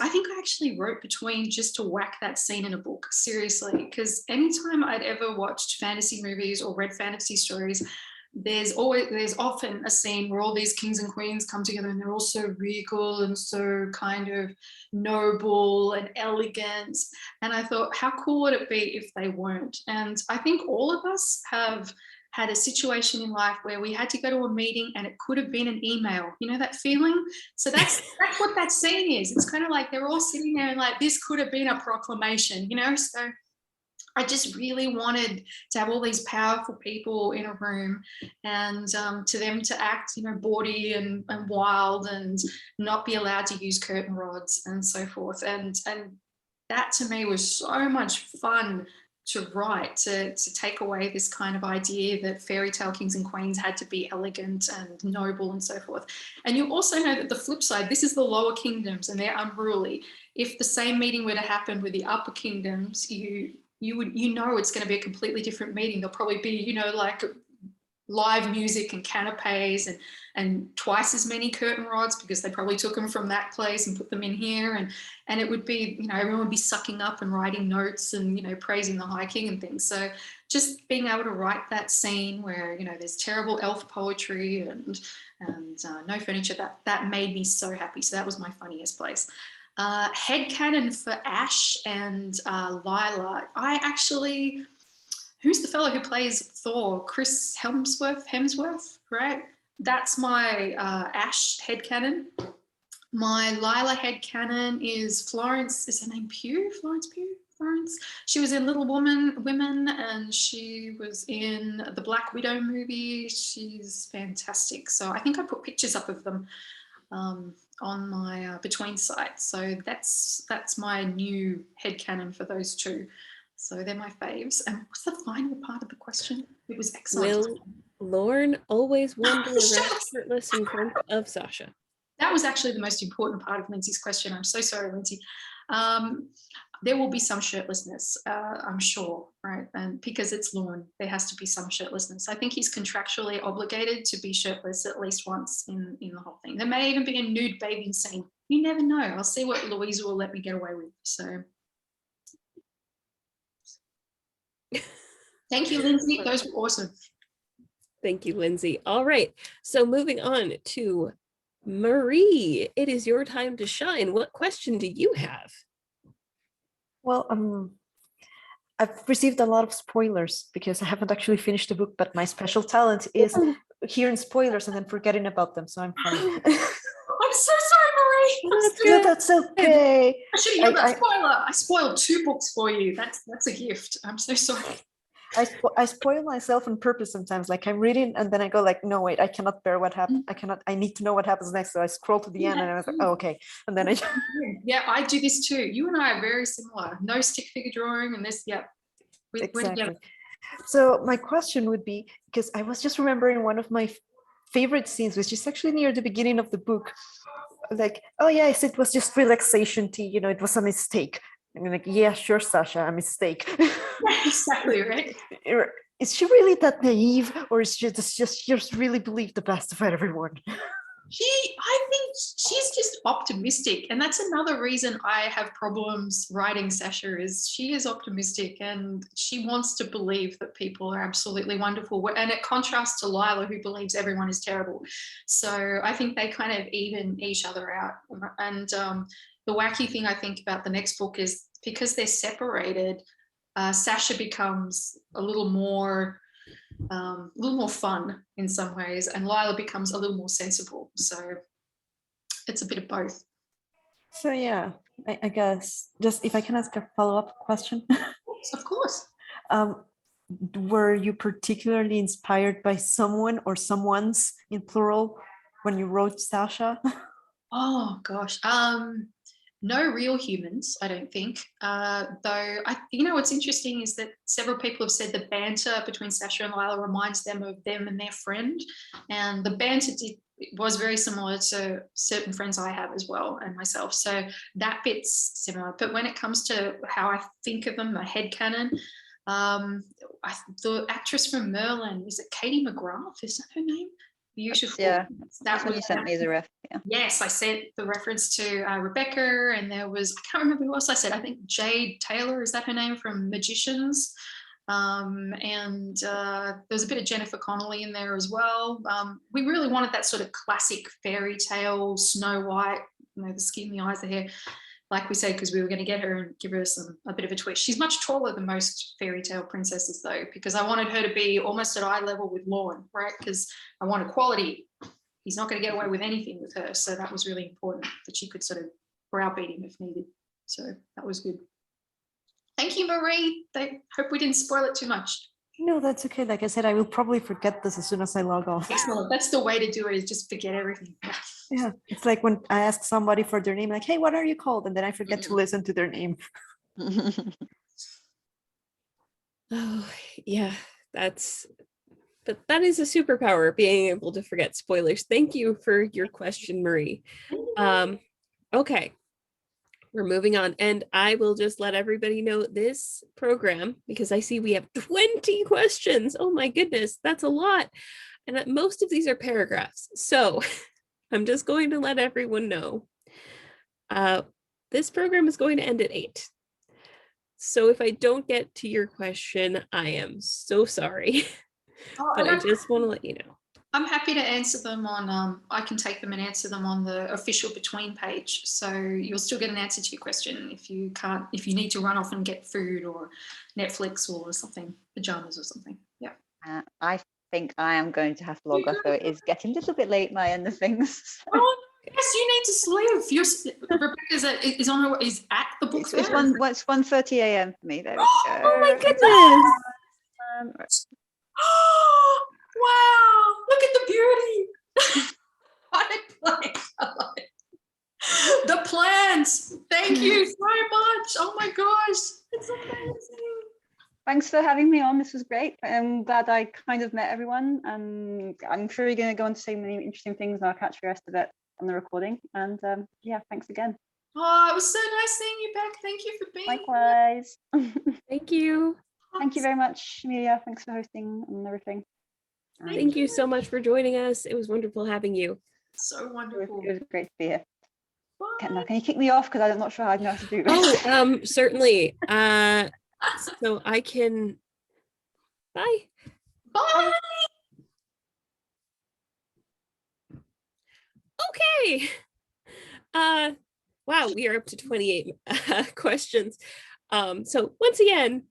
think I actually wrote Between just to whack that scene in a book, seriously, because anytime I'd ever watched fantasy movies or read fantasy stories, there's often a scene where all these kings and queens come together and they're all so regal and so kind of noble and elegant. And I thought, how cool would it be if they weren't? And I think all of us have had a situation in life where we had to go to a meeting and it could have been an email, you know, that feeling. So that's what that scene is. It's kind of like they're all sitting there and like, this could have been a proclamation, you know. So I just really wanted to have all these powerful people in a room, and to them to act, you know, bawdy and wild and not be allowed to use curtain rods and so forth. And that to me was so much fun to write, to take away this kind of idea that fairy tale kings and queens had to be elegant and noble and so forth. And you also know that the flip side, this is the lower kingdoms and they're unruly. If the same meeting were to happen with the upper kingdoms, you know it's going to be a completely different meeting. There'll probably be, you know, like live music and canapes and twice as many curtain rods because they probably took them from that place and put them in here, and it would be, you know, everyone would be sucking up and writing notes and, you know, praising the High King and things. So just being able to write that scene where, you know, there's terrible elf poetry and no furniture, that made me so happy. So that was my funniest place. Headcanon for Ash and Lila. I actually, who's the fellow who plays Thor? Chris Hemsworth, right? That's my Ash headcanon. My Lila headcanon is Florence, is her name Pugh? Florence Pugh? Florence. She was in Little Women and she was in the Black Widow movie. She's fantastic. So I think I put pictures up of them on my between site. So that's my new headcanon for those two. So they're my faves. And what's the final part of the question? It was excellent. Will Lorne always wander around shirtless in front of Sasha? That was actually the most important part of Lindsay's question. I'm so sorry, Lindsay. There will be some shirtlessness, I'm sure, right? And because it's Lorne, there has to be some shirtlessness. I think he's contractually obligated to be shirtless at least once in the whole thing. There may even be a nude bathing scene. You never know. I'll see what Louisa will let me get away with. So thank you, Lindsay. Those were awesome. Thank you, Lindsay. All right. So moving on to Marie. It is your time to shine. What question do you have? Well, I've received a lot of spoilers because I haven't actually finished the book, but my special talent is hearing spoilers and then forgetting about them. So I'm fine. I'm so sorry, Marie. No, that's okay. I should have that spoiler. I spoiled 2 books for you. That's a gift. I'm so sorry. I spoil myself on purpose sometimes. Like I'm reading and then I go like, no, wait, I cannot bear what happened. I need to know what happens next. So I scroll to the end and I was like, oh, okay. And then yeah, I do this too. You and I are very similar. No stick figure drawing and this, yeah. Exactly. So my question would be, because I was just remembering one of my favorite scenes, which is actually near the beginning of the book. Like, oh yes, it was just relaxation tea, you know, it was a mistake. And I'm like, yeah, sure, Sasha, a mistake. Exactly, right? Is she really that naive, or is she just really believe the best about everyone? I think she's just optimistic, and that's another reason I have problems writing Sasha. Is she is optimistic and she wants to believe that people are absolutely wonderful, and it contrasts to Lila, who believes everyone is terrible. So I think they kind of even each other out. And the wacky thing I think about the next book is because they're separated, Sasha becomes a little more fun in some ways, and Lila becomes a little more sensible. So it's a bit of both. So yeah, I guess just if I can ask a follow-up question. Of course. Were you particularly inspired by someone or someone's in plural when you wrote Sasha? Oh gosh. No real humans, I don't think. Though, what's interesting is that several people have said the banter between Sasha and Lila reminds them of them and their friend. And the banter was very similar to certain friends I have as well, and myself. So that bit's similar. But when it comes to how I think of them, the headcanon, the actress from Merlin, is it Katie McGrath? Is that her name? Beautiful. Yeah, that's what you sent me as a ref. Yeah. Yes, I sent the reference to Rebecca, and there was, I can't remember who else I said. I think Jade Taylor, is that her name, from Magicians? There was a bit of Jennifer Connelly in there as well. We really wanted that sort of classic fairy tale, Snow White, you know, the skin, the eyes, the hair, like we say, because we were going to get her and give her a bit of a twist. She's much taller than most fairy tale princesses, though, because I wanted her to be almost at eye level with Lorne, right? Because I wanted quality. He's not going to get away with anything with her, so that was really important, that she could sort of browbeat him if needed. So that was good. Thank you, Marie. I hope we didn't spoil it too much. No, that's okay. Like I said, I will probably forget this as soon as I log off. Excellent. That's the way to do it, is just forget everything. Yeah, it's like when I ask somebody for their name, like, hey, what are you called? And then I forget to listen to their name. Oh, yeah, but that is a superpower, being able to forget spoilers. Thank you for your question, Marie. Okay, we're moving on, and I will just let everybody know this program, because I see we have 20 questions. Oh my goodness, that's a lot. And most of these are paragraphs. So I'm just going to let everyone know. This program is going to end at 8. So if I don't get to your question, I am so sorry. But I just want to let you know. I'm happy to answer them on, I can take them and answer them on the official Between page. So you'll still get an answer to your question if you need to run off and get food or Netflix or something, pajamas or something. Yeah. I think I am going to have to log off, though. It is getting a little bit late, my end of things. Oh, yes, you need to sleep. Rebecca is at the book fair. It's 1:30 a.m. for me. There we go. Oh my goodness. Wow, look at the beauty. The plants. Thank you so much. Oh my gosh, it's amazing. Thanks for having me on. This was great. I'm glad I kind of met everyone, and I'm sure you're going to go on to say many interesting things, and I'll catch the rest of it on the recording. And yeah, thanks again. Oh, it was so nice seeing you back. Thank you for being Likewise. Thank you. Thank you very much, Amelia. Thanks for hosting and everything. Thank you so much for joining us. It was wonderful having you. So wonderful. It was great to be here. Now, can you kick me off, because I'm not sure I know how to do this? Oh, certainly. So I can. Bye. Bye. Okay. Wow, we are up to 28 questions. So once again,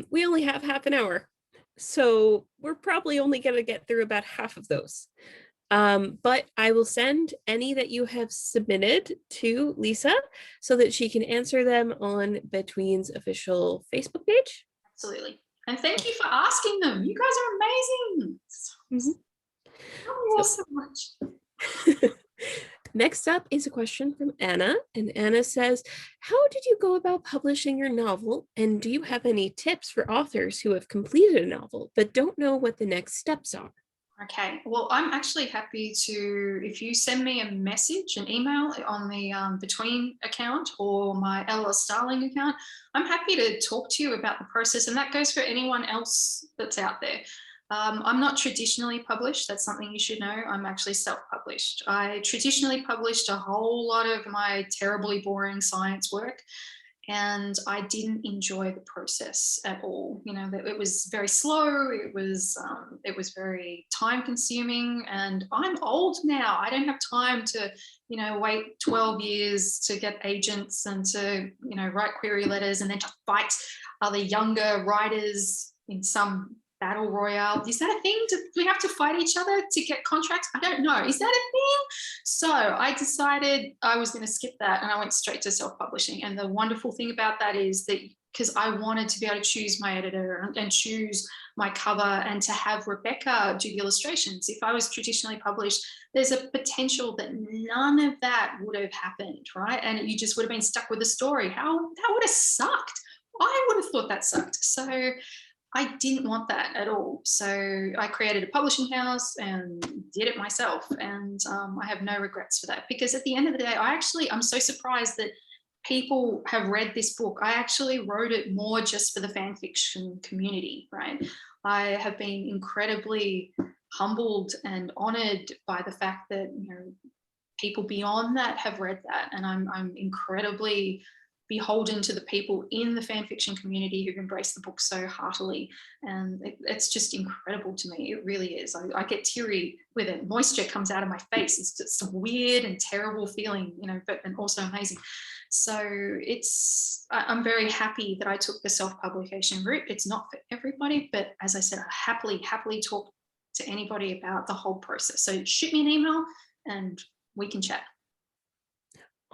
we only have half an hour. So we're probably only going to get through about half of those. But I will send any that you have submitted to Lisa so that she can answer them on Between's official Facebook page. Absolutely. And thank you for asking them. You guys are amazing. Oh, so much. Next up is a question from Anna, and Anna says, how did you go about publishing your novel, and do you have any tips for authors who have completed a novel but don't know what the next steps are? Okay, well, I'm actually happy to, if you send me a message, an email on the Between account or my L L Starling account, I'm happy to talk to you about the process, and that goes for anyone else that's out there. I'm not traditionally published. That's something you should know. I'm actually self-published. I traditionally published a whole lot of my terribly boring science work, and I didn't enjoy the process at all. You know, it was very slow. It was very time-consuming, and I'm old now. I don't have time to, you know, wait 12 years to get agents and to, you know, write query letters and then to fight other younger writers in some battle royale. Is that a thing? Do we have to fight each other to get contracts? I don't know. Is that a thing? So I decided I was going to skip that, and I went straight to self-publishing. And the wonderful thing about that is that because I wanted to be able to choose my editor and choose my cover and to have Rebecca do the illustrations. If I was traditionally published, there's a potential that none of that would have happened, right? And you just would have been stuck with the story. That would have sucked. I would have thought that sucked. So I didn't want that at all. So I created a publishing house and did it myself. And I have no regrets for that, because at the end of the day, I'm so surprised that people have read this book. I actually wrote it more just for the fan fiction community, right? I have been incredibly humbled and honored by the fact that, you know, people beyond that have read that. And I'm incredibly beholden to the people in the fan fiction community who've embraced the book so heartily. And it's just incredible to me. It really is. I get teary with it. Moisture comes out of my face. It's just a weird and terrible feeling, you know, but and also amazing. So I'm very happy that I took the self-publication route. It's not for everybody, but as I said, I happily talk to anybody about the whole process. So shoot me an email and we can chat.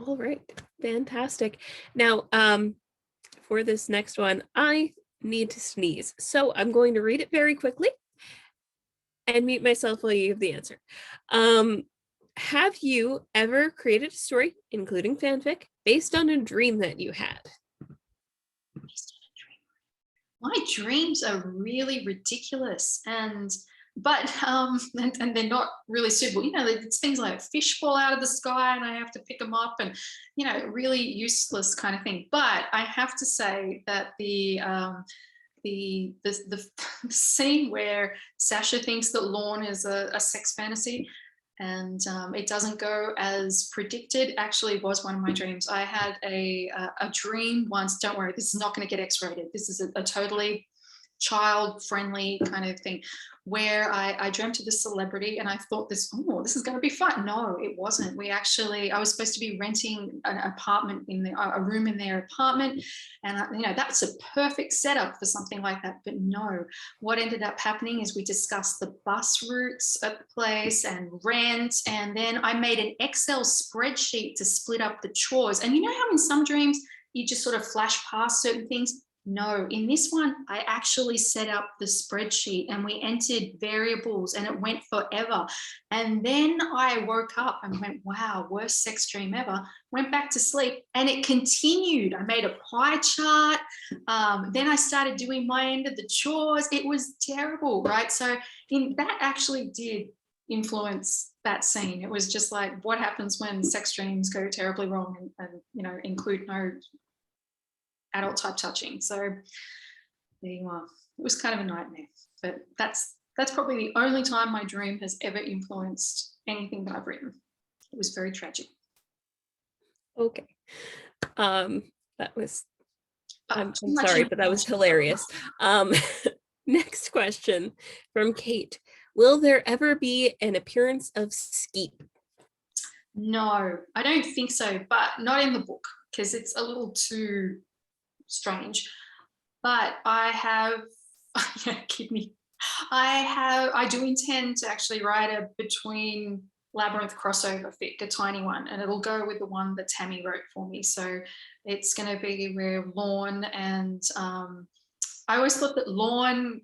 All right, fantastic. Now, for this next one, I need to sneeze, so I'm going to read it very quickly and mute myself while you give the answer. Have you ever created a story, including fanfic, based on a dream that you had? My dreams are really ridiculous but they're not really suitable. You know, it's things like fish fall out of the sky and I have to pick them up, and you know, really useless kind of thing. But I have to say that the scene where Sasha thinks that Lorne is a sex fantasy, and it doesn't go as predicted, actually was one of my dreams. I had a dream once. Don't worry, this is not going to get X-rated. This is a totally child-friendly kind of thing, where I dreamt of this celebrity and I thought this is going to be fun. No, it wasn't. I was supposed to be renting an apartment a room in their apartment, and you know, that's a perfect setup for something like that. But no, what ended up happening is we discussed the bus routes at the place and rent, and then I made an Excel spreadsheet to split up the chores. And you know how in some dreams you just sort of flash past certain things? No, in this one, I actually set up the spreadsheet and we entered variables and it went forever. And then I woke up and went, wow, worst sex dream ever. Went back to sleep and it continued. I made a pie chart. Then I started doing my end of the chores. It was terrible, right? So that actually did influence that scene. It was just like, what happens when sex dreams go terribly wrong and you know, include no adult type touching. So there you are. It was kind of a nightmare, but that's probably the only time my dream has ever influenced anything that I've written. It was very tragic. Okay. That was, I'm sorry, but that was hilarious. Next question from Kate. Will there ever be an appearance of Skeep? No, I don't think so, but not in the book because it's a little too strange. But I have, I do intend to actually write a Between Labyrinth crossover fic, a tiny one, and it'll go with the one that Tammy wrote for me. So it's going to be where Lorne and I always thought that Lorne,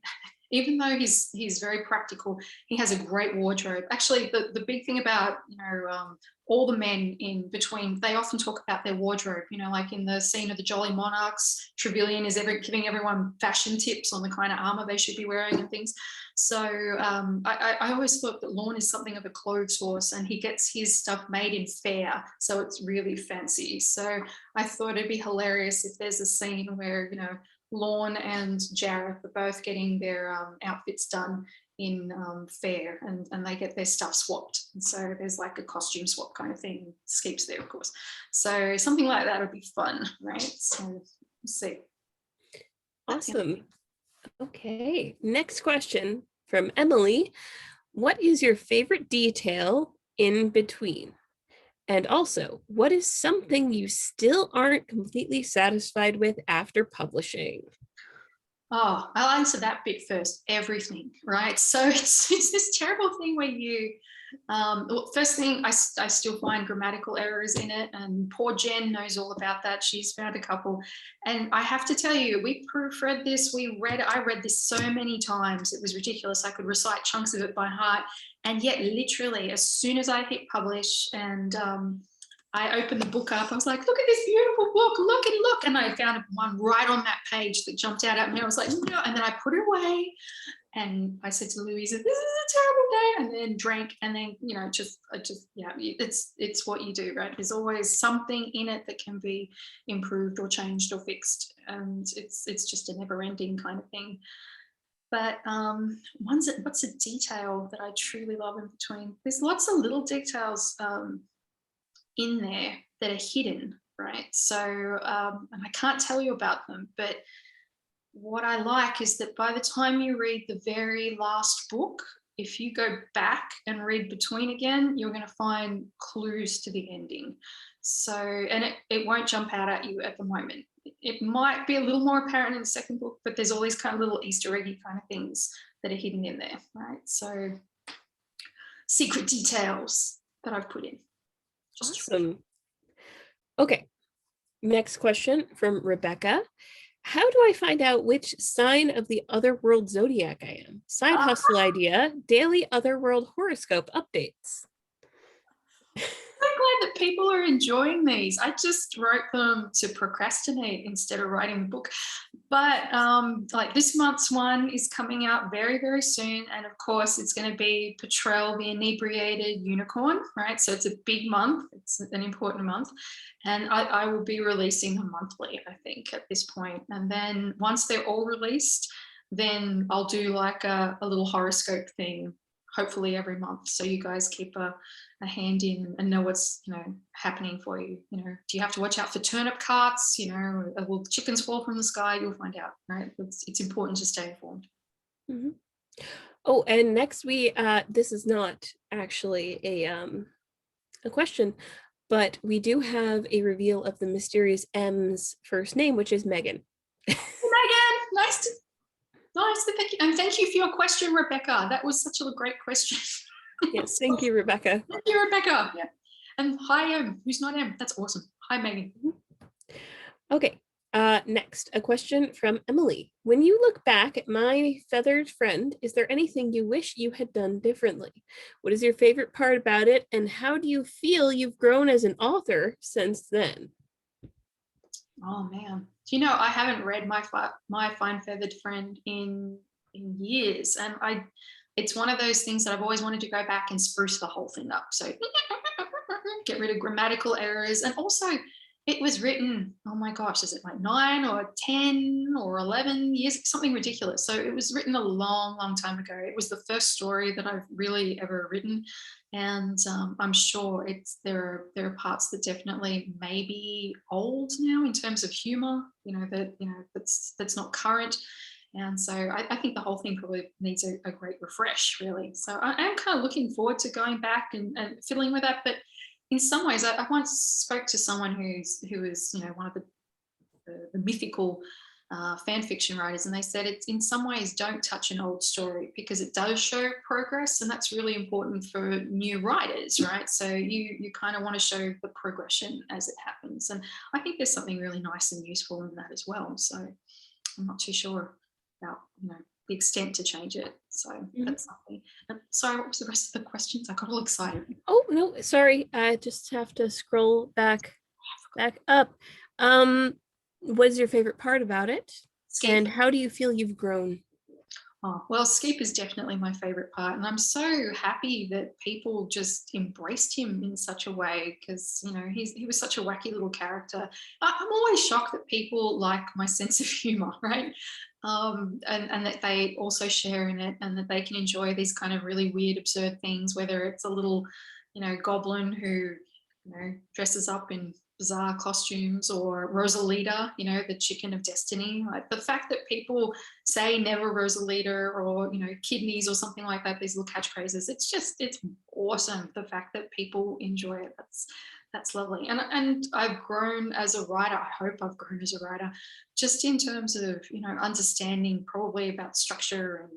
even though he's very practical, he has a great wardrobe. Actually, the big thing about, you know, all the men in Between, they often talk about their wardrobe, you know, like in the scene of the Jolly Monarchs, Trevelyan is giving everyone fashion tips on the kind of armor they should be wearing and things. So I always thought that Lorne is something of a clothes horse, and he gets his stuff made in fair, so it's really fancy. So I thought it'd be hilarious if there's a scene where, you know, Lorne and Jareth are both getting their outfits done in fair, and they get their stuff swapped. And so there's like a costume swap kind of thing. Skeep's there, of course. So something like that would be fun, right? So we'll see. Awesome. Okay, next question from Emily. What is your favorite detail in Between? And also, what is something you still aren't completely satisfied with after publishing? Oh, I'll answer that bit first. Everything, right? So it's this terrible thing where you, well, first thing, I still find grammatical errors in it, and poor Jen knows all about that. She's found a couple. And I have to tell you, we proofread this, I read this so many times. It was ridiculous. I could recite chunks of it by heart. And yet literally as soon as I hit publish and I opened the book up, I was like, look at this beautiful book, look. And I found one right on that page that jumped out at me. I was like, no. And then I put it away and I said to Louisa, this is a terrible day. And then drank, and then, you know, yeah, it's what you do, right? There's always something in it that can be improved or changed or fixed. And it's just a never ending kind of thing. But what's a detail that I truly love in Between? There's lots of little details in there that are hidden right? So, and I can't tell you about them, but what I like is that by the time you read the very last book, if you go back and read between again, you're going to find clues to the ending. So, and it won't jump out at you at the moment. It might be a little more apparent in the second book, but there's all these kind of little Easter eggy kind of things that are hidden in there, right? So, secret details that I've put in. Awesome. Okay, next question from Rebecca. How do I find out which sign of the otherworld zodiac I am? Side hustle idea, daily otherworld horoscope updates. I'm glad that people are enjoying these. I just wrote them to procrastinate instead of writing the book. But like this month's one is coming out very, very soon. And of course, it's going to be Petrel, the inebriated unicorn, right? So it's a big month. It's an important month. And I will be releasing them monthly, I think, at this point. And then once they're all released, then I'll do like a little horoscope thing, hopefully every month. So you guys keep a hand in and know what's, happening for you. Do you have to watch out for turnip carts? Will chickens fall from the sky? You'll find out, right? It's important to stay informed. Mm-hmm. Oh, and next this is not actually a question, but we do have a reveal of the mysterious M's first name, which is Megan. Megan, nice to thank you. And thank you for your question, Rebecca. That was such a great question. Yes, thank you, Rebecca. Thank you, Rebecca. Yeah. And hi, M. Who's not M? That's awesome. Hi, Megan. Okay. Next, a question from Emily. When you look back at My Feathered Friend, is there anything you wish you had done differently? What is your favorite part about it? And how do you feel you've grown as an author since then? Oh, man. I haven't read My Fine Feathered Friend in years. And it's one of those things that I've always wanted to go back and spruce the whole thing up. So get rid of grammatical errors. And also it was written, oh my gosh, is it like 9 or 10 or 11 years, something ridiculous. So it was written a long, long time ago. It was the first story that I've really ever written. And I'm sure there are parts that definitely may be old now in terms of humor, that's not current. And so I think the whole thing probably needs a great refresh, really. So I am kind of looking forward to going back and fiddling with that. But in some ways, I once spoke to someone who is one of the mythical fan fiction writers, and they said it's in some ways don't touch an old story because it does show progress, and that's really important for new writers, right? So you kind of want to show the progression as it happens, and I think there's something really nice and useful in that as well. So I'm not too sure about the extent to change it. So that's something. Sorry, what was the rest of the questions? I got all excited. Oh no, sorry. I just have to scroll back up. What is your favorite part about it? Skeep. And how do you feel you've grown? Oh, well, Skeep is definitely my favorite part, and I'm so happy that people just embraced him in such a way because he was such a wacky little character. I'm always shocked that people like my sense of humor, right? And that they also share in it, and that they can enjoy these kind of really weird, absurd things, whether it's a little, goblin who, dresses up in bizarre costumes, or Rosalita, the chicken of destiny. Like the fact that people say never Rosalita or, kidneys or something like that, these little catchphrases, it's awesome. The fact that people enjoy it, that's lovely. And I've grown as a writer. I hope I've grown as a writer, just in terms of, understanding probably about structure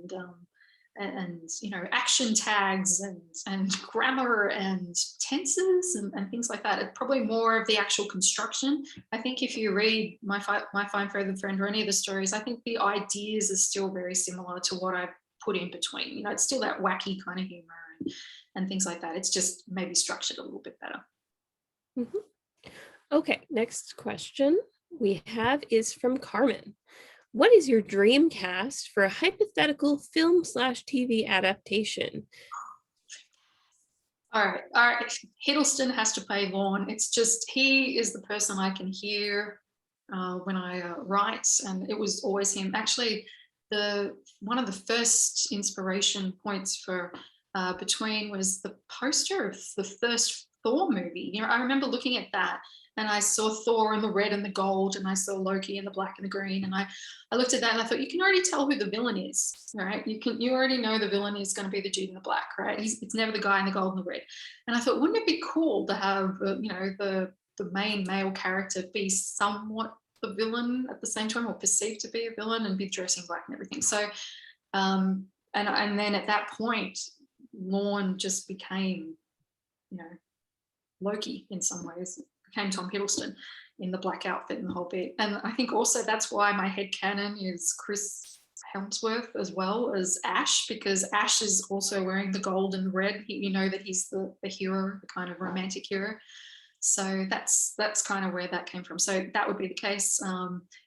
and action tags and grammar and tenses and things like that. It's probably more of the actual construction. I think if you read My Fine Feathered Friend or any of the stories, I think the ideas are still very similar to what I put in between. It's still that wacky kind of humor and things like that. It's just maybe structured a little bit better. Mm-hmm. Okay, next question we have is from Carmen. What is your dream cast for a hypothetical film/TV adaptation? All right. Hiddleston has to play Lorne. It's just, he is the person I can hear when I write, and it was always him. Actually, one of the first inspiration points for Between was the poster of the first Thor movie. You know, I remember looking at that and I saw Thor in the red and the gold, and I saw Loki in the black and the green. And I looked at that and I thought, you can already tell who the villain is, right? You already know the villain is going to be the dude in the black, right? It's never the guy in the gold and the red. And I thought, wouldn't it be cool to have, you know, the main male character be somewhat the villain at the same time, or perceived to be a villain, and be dressing black and everything. So, and then at that point, Lorne just became, you know, Loki in some ways, became Tom Hiddleston in the black outfit and the whole bit. And I think also that's why my headcanon is Chris Hemsworth as well as Ash, because Ash is also wearing the gold and the red. You know that he's the hero, the kind of romantic hero. So that's kind of where that came from. So that would be the case.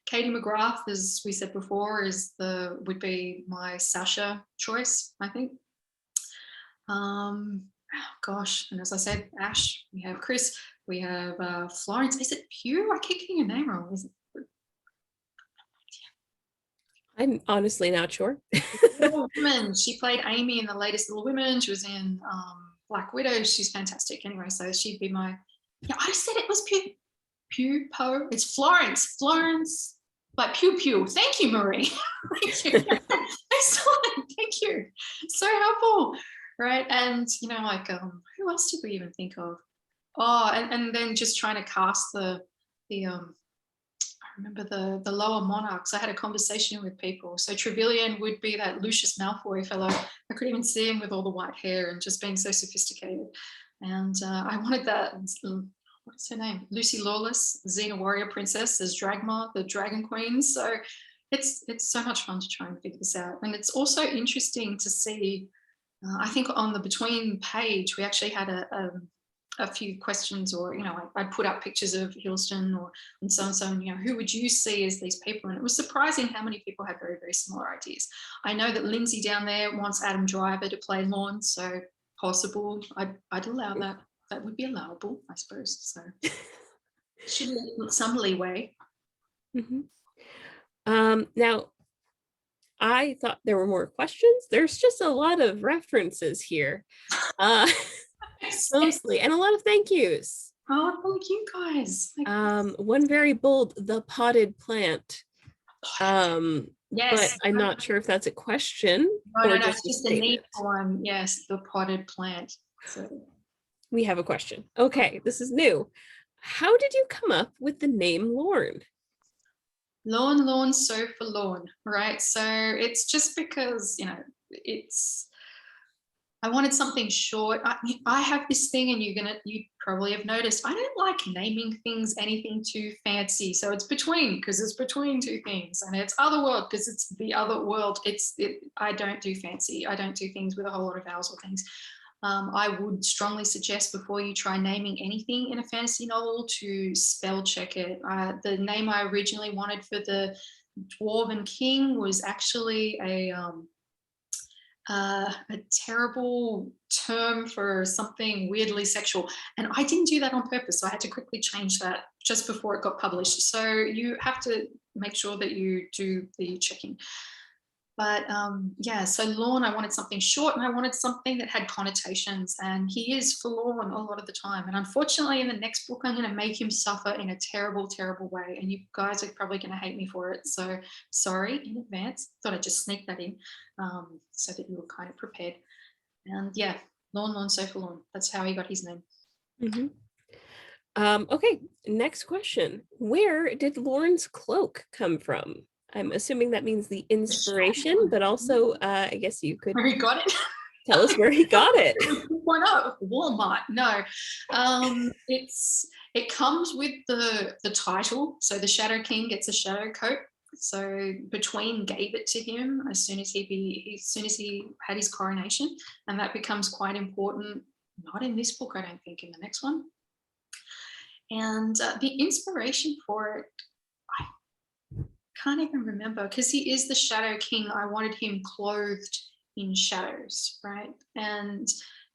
Katie McGrath, as we said before, would be my Sasha choice, I think. Oh gosh, and as I said, Ash, we have Chris, we have Florence. Is it Pugh? I keep getting her name wrong. Is it? I'm honestly not sure. Little Women. She played Amy in the latest Little Women. She was in Black Widow. She's fantastic. Anyway, so she'd be my. Yeah, I said it was Pugh Po. It's Florence. Florence, but Pew. Thank you, Marie. Thank you. Excellent. Thank you. So helpful. Right. And you know, like who else did we even think of? Oh, and then just trying to cast the I remember the lower monarchs. I had a conversation with people. So Trevelyan would be that Lucius Malfoy fellow. I couldn't even see him with all the white hair and just being so sophisticated. And I wanted that, what's her name? Lucy Lawless, Xena Warrior Princess, as Dragma, the Dragon Queen. So it's so much fun to try and figure this out. And it's also interesting to see, I think on the Between page, we actually had a few questions, or, you know, I put up pictures of Hiddleston and so and so, you know, who would you see as these people? And it was surprising how many people had very, very similar ideas. I know that Lindsay down there wants Adam Driver to play Lorne, so possible. I'd allow that. That would be allowable, I suppose. So should be some leeway. Mm-hmm. Now, I thought there were more questions. There's just a lot of references here, mostly, and a lot of thank yous. Oh, thank you guys. One very bold, the potted plant. Yes, but I'm not sure if that's a question. No, it's just a neat one. Yes, the potted plant. So we have a question. Okay, this is new. How did you come up with the name Lorne? Lorne, so for Lorne, right? So it's just because, you know, I wanted something short. I have this thing, and you probably have noticed, I don't like naming things anything too fancy. So it's between, because it's between two things, and it's otherworld because it's the other world. I don't do fancy. I don't do things with a whole lot of vowels or things. I would strongly suggest, before you try naming anything in a fantasy novel, to spell check it. The name I originally wanted for the Dwarven King was actually a terrible term for something weirdly sexual, and I didn't do that on purpose, so I had to quickly change that just before it got published. So you have to make sure that you do the checking. But yeah, so Lorne, I wanted something short, and I wanted something that had connotations, and he is forlorn a lot of the time. And unfortunately, in the next book, I'm going to make him suffer in a terrible, terrible way, and you guys are probably going to hate me for it. So sorry in advance. Thought I'd just sneak that in so that you were kind of prepared. And yeah, Lorne, so forlorn. That's how he got his name. Mm-hmm. Okay, next question. Where did Lorne's cloak come from? I'm assuming that means the inspiration, but also I guess you could. Where he got it? Tell us where he got it. Why not? Walmart. No, it comes with the title. So the Shadow King gets a shadow coat. So Between gave it to him as soon as he had his coronation, and that becomes quite important. Not in this book, I don't think. In the next one. And the inspiration for it, can't even remember, because he is the Shadow King. I wanted him clothed in shadows, right? And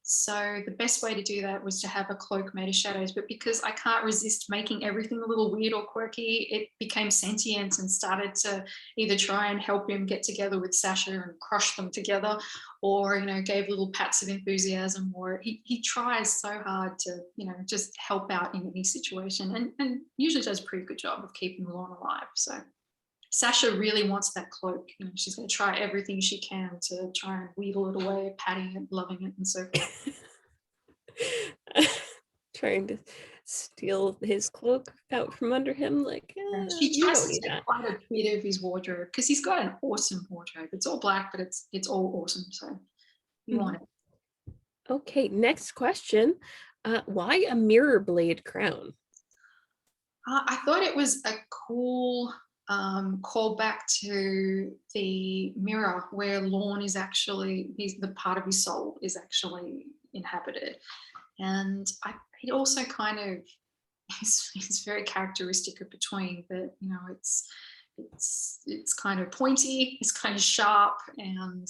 So the best way to do that was to have a cloak made of shadows. But because I can't resist making everything a little weird or quirky, it became sentient and started to either try and help him get together with Sasha and crush them together, or, you know, gave little pats of enthusiasm, or he tries so hard to, you know, just help out in any situation, and usually does a pretty good job of keeping Lorne alive. So Sasha really wants that cloak. You know, she's going to try everything she can to try and wheedle it away, patting it, loving it, and so forth. Trying to steal his cloak out from under him, like, She you tries don't to need take that. quite a bit of his wardrobe because he's got an awesome wardrobe. It's all black, but it's all awesome. So you want it. Okay, next question. Why a mirror blade crown? I thought it was a cool callback to the mirror where Lorne is actually, the part of his soul is actually inhabited. And it also kind of is very characteristic of Between that, you know, it's kind of pointy, it's kind of sharp, and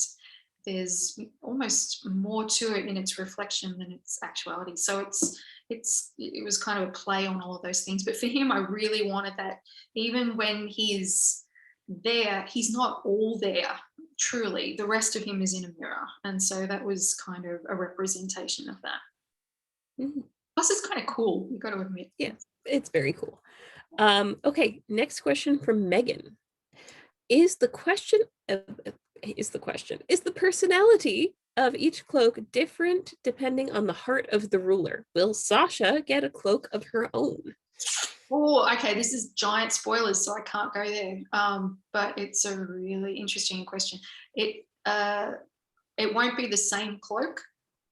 there's almost more to it in its reflection than its actuality. So it was kind of a play on all of those things. But for him, I really wanted that even when he's there, he's not all there truly. The rest of him is in a mirror. And so that was kind of a representation of that. Plus it's kind of cool, you got to admit. Yeah, it's very cool. Okay, next question from Megan. Is the personality of each cloak different depending on the heart of the ruler? Will Sasha get a cloak of her own? Oh, okay, this is giant spoilers, so I can't go there. But it's a really interesting question. It won't be the same cloak,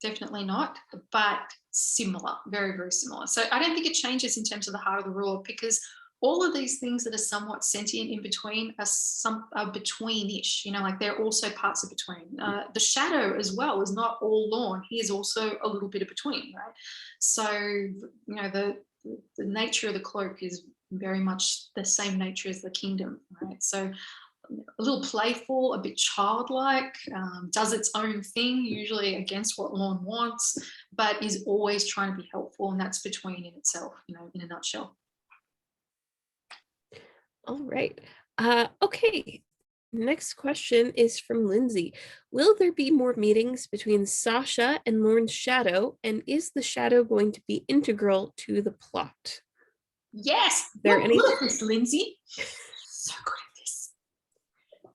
definitely not, but similar, very, very similar. So I don't think it changes in terms of the heart of the ruler, because all of these things that are somewhat sentient in Between are between-ish, you know, like they're also parts of Between. The shadow as well is not all Lorne. He is also a little bit of Between, right? So, you know, the nature of the cloak is very much the same nature as the kingdom, right? So a little playful, a bit childlike, does its own thing, usually against what Lorne wants, but is always trying to be helpful, and that's Between in itself, you know, in a nutshell. All right. Okay. Next question is from Lindsay. Will there be more meetings between Sasha and Lorne's shadow, and is the shadow going to be integral to the plot? Yes. There You're any good at this, Lindsay? So good at this.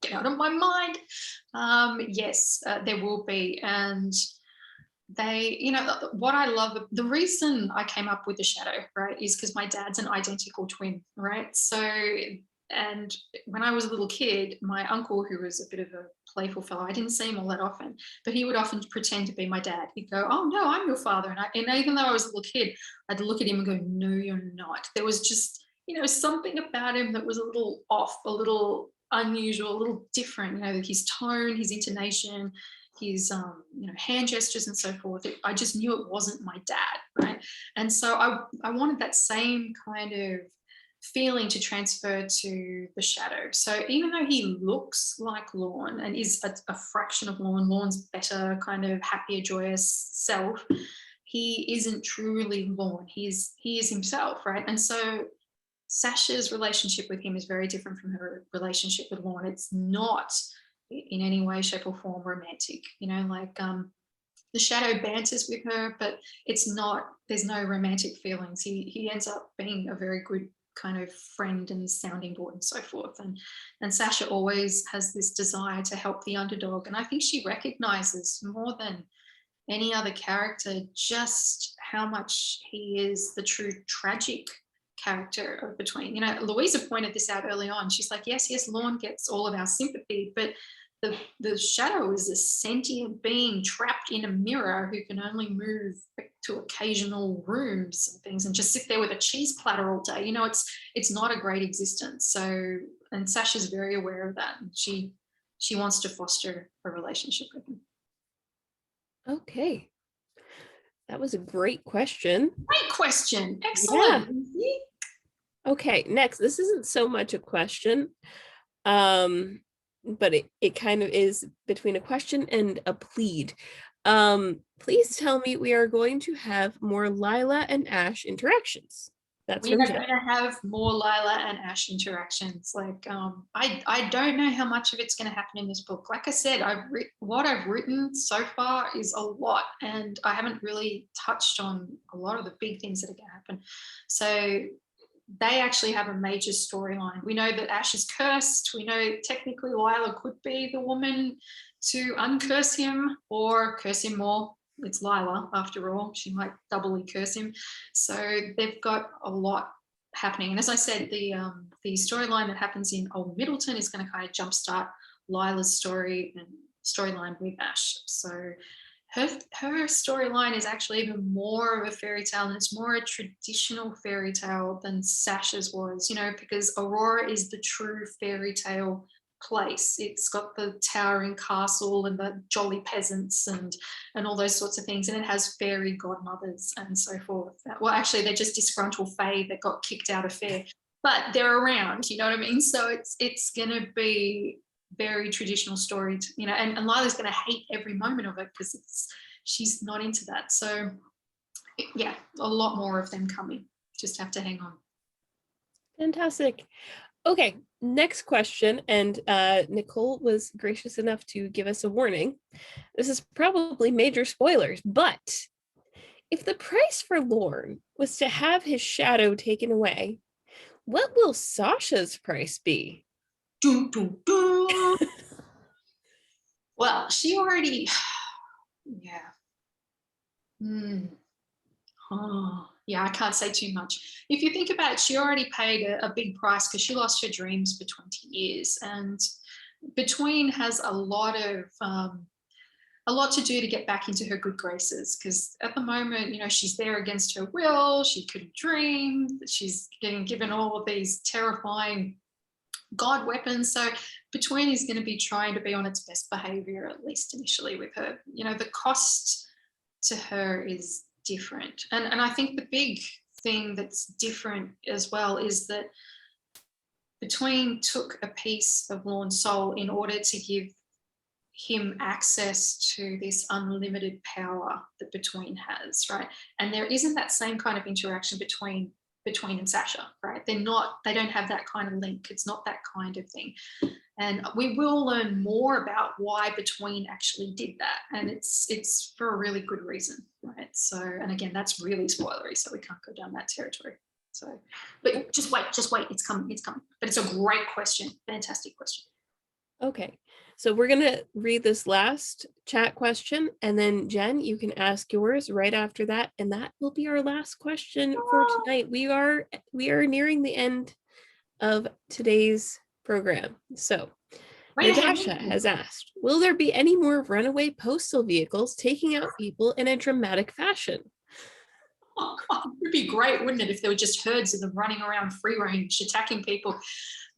Get out of my mind. Yes, there will be, and they, you know, what I love, the reason I came up with the shadow, right, is because my dad's an identical twin, right? So, and when I was a little kid, my uncle, who was a bit of a playful fellow, I didn't see him all that often, but he would often pretend to be my dad. He'd go, "Oh no, I'm your father," and even though I was a little kid, I'd look at him and go, "No, you're not." There was just, you know, something about him that was a little off, a little unusual, a little different. You know, his tone, his intonation, his you know, hand gestures and so forth. I just knew it wasn't my dad, right? And so I wanted that same kind of feeling to transfer to the shadow. So even though he looks like Lorne and is a fraction of Lorne, Lorne's better, kind of happier, joyous self, he isn't truly Lorne. He is himself, right? And so Sasha's relationship with him is very different from her relationship with Lorne. It's not in any way, shape, or form romantic. You know, like the shadow banters with her, but it's not, there's no romantic feelings. He ends up being a very good kind of friend and sounding board and so forth. And Sasha always has this desire to help the underdog. And I think she recognizes more than any other character just how much he is the true tragic character of Between. You know, Louisa pointed this out early on. She's like, yes, Lorne gets all of our sympathy, but the shadow is a sentient being trapped in a mirror who can only move to occasional rooms and things and just sit there with a cheese platter all day. You know, it's not a great existence. So, and Sasha's very aware of that. And she wants to foster a relationship with him. Okay. That was a great question. Great question. Excellent. Yeah. Okay, next. This isn't so much a question. But it kind of is between a question and a plead. Please tell me we are going to have more Lila and Ash interactions. That's We are from going Jen. to have more Lila and Ash interactions. Like, I don't know how much of it's going to happen in this book. Like I said, what I've written so far is a lot, and I haven't really touched on a lot of the big things that are going to happen. So they actually have a major storyline. We know that Ash is cursed. We know technically Lila could be the woman to uncurse him or curse him more. It's Lila, after all. She might doubly curse him. So they've got a lot happening. And as I said, the storyline that happens in Old Middleton is going to kind of jumpstart Lila's story and storyline with Ash. So her storyline is actually even more of a fairy tale, and it's more a traditional fairy tale than Sasha's was, because Aurora is the true fairy tale place. It's got the towering castle and the jolly peasants and all those sorts of things, and it has fairy godmothers and so forth. Well, actually, they're just disgruntled fae that got kicked out of fair, but they're around, you know what I mean? So it's gonna be very traditional story, and Lila's gonna hate every moment of it because she's not into that. So yeah, a lot more of them coming. Just have to hang on. Fantastic. Okay, next question, and Nicole was gracious enough to give us a warning. This is probably major spoilers, but if the price for Lorne was to have his shadow taken away, what will Sasha's price be? Dun, dun, dun. Well, she already, yeah. Yeah, I can't say too much. If you think about it, she already paid a big price because she lost her dreams for 20 years. And Between has a lot to do to get back into her good graces, because at the moment, she's there against her will. She couldn't dream. She's getting given all of these terrifying god weapons. So Between is going to be trying to be on its best behavior, at least initially with her. The cost to her is different. And I think the big thing that's different as well is that Between took a piece of Lorne's soul in order to give him access to this unlimited power that Between has, right? And there isn't that same kind of interaction between and Sasha, right? They don't have that kind of link. It's not that kind of thing. And we will learn more about why Between actually did that. And it's for a really good reason, right? So, and again, that's really spoilery, so we can't go down that territory. So, but just wait, it's coming. But it's a great question, fantastic question. Okay, so we're going to read this last chat question, and then Jen, you can ask yours right after that, and that will be our last question for tonight. We are nearing the end of today's program. So Natasha has asked, will there be any more runaway postal vehicles taking out people in a dramatic fashion? Oh, God, it would be great, wouldn't it, if there were just herds of them running around free range attacking people?